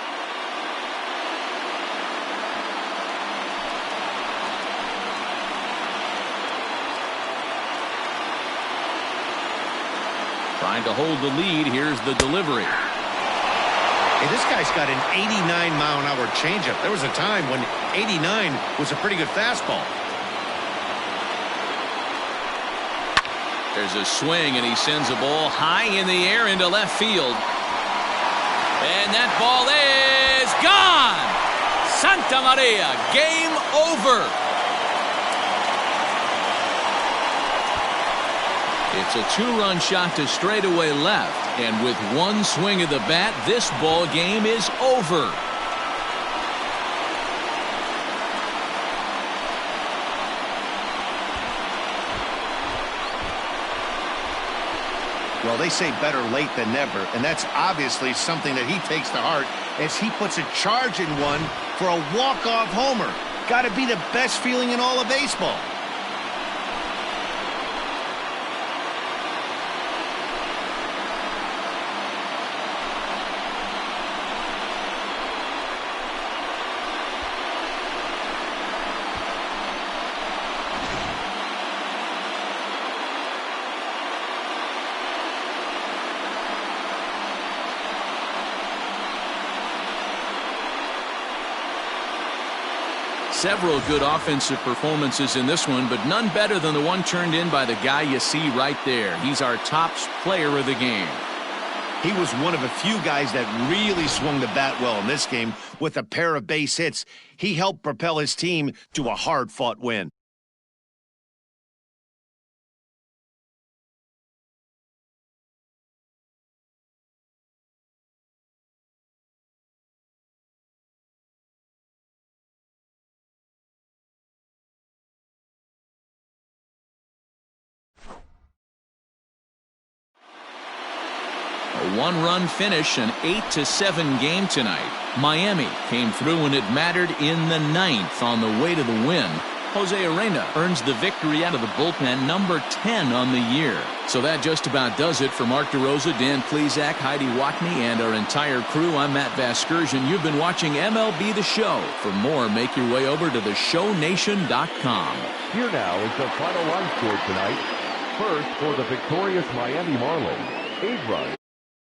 Trying to hold the lead. Here's the delivery. Hey, this guy's got an 89-mile-an-hour changeup. There was a time when 89 was a pretty good fastball. There's a swing, and he sends a ball high in the air into left field. And that ball is gone! Santa Maria, game over. It's a 2-run shot to straightaway left, and with one swing of the bat, this ball game is over. Well, they say better late than never, and that's obviously something that he takes to heart as he puts a charge in one for a walk-off homer. Got to be the best feeling in all of baseball. Several good offensive performances in this one, but none better than the one turned in by the guy you see right there. He's our top player of the game. He was one of a few guys that really swung the bat well in this game with a pair of base hits. He helped propel his team to a hard-fought win. A 1-run finish, an 8-7 game tonight. Miami came through when it mattered in the 9th on the way to the win. Jose Arena earns the victory out of the bullpen, number 10 on the year. So that just about does it for Mark DeRosa, Dan Plesac, Heidi Watney, and our entire crew. I'm Matt Vasgersian. You've been watching MLB The Show. For more, make your way over to theshownation.com. Here now is the final line score tonight. First, for the victorious Miami Marlins, 8 runs.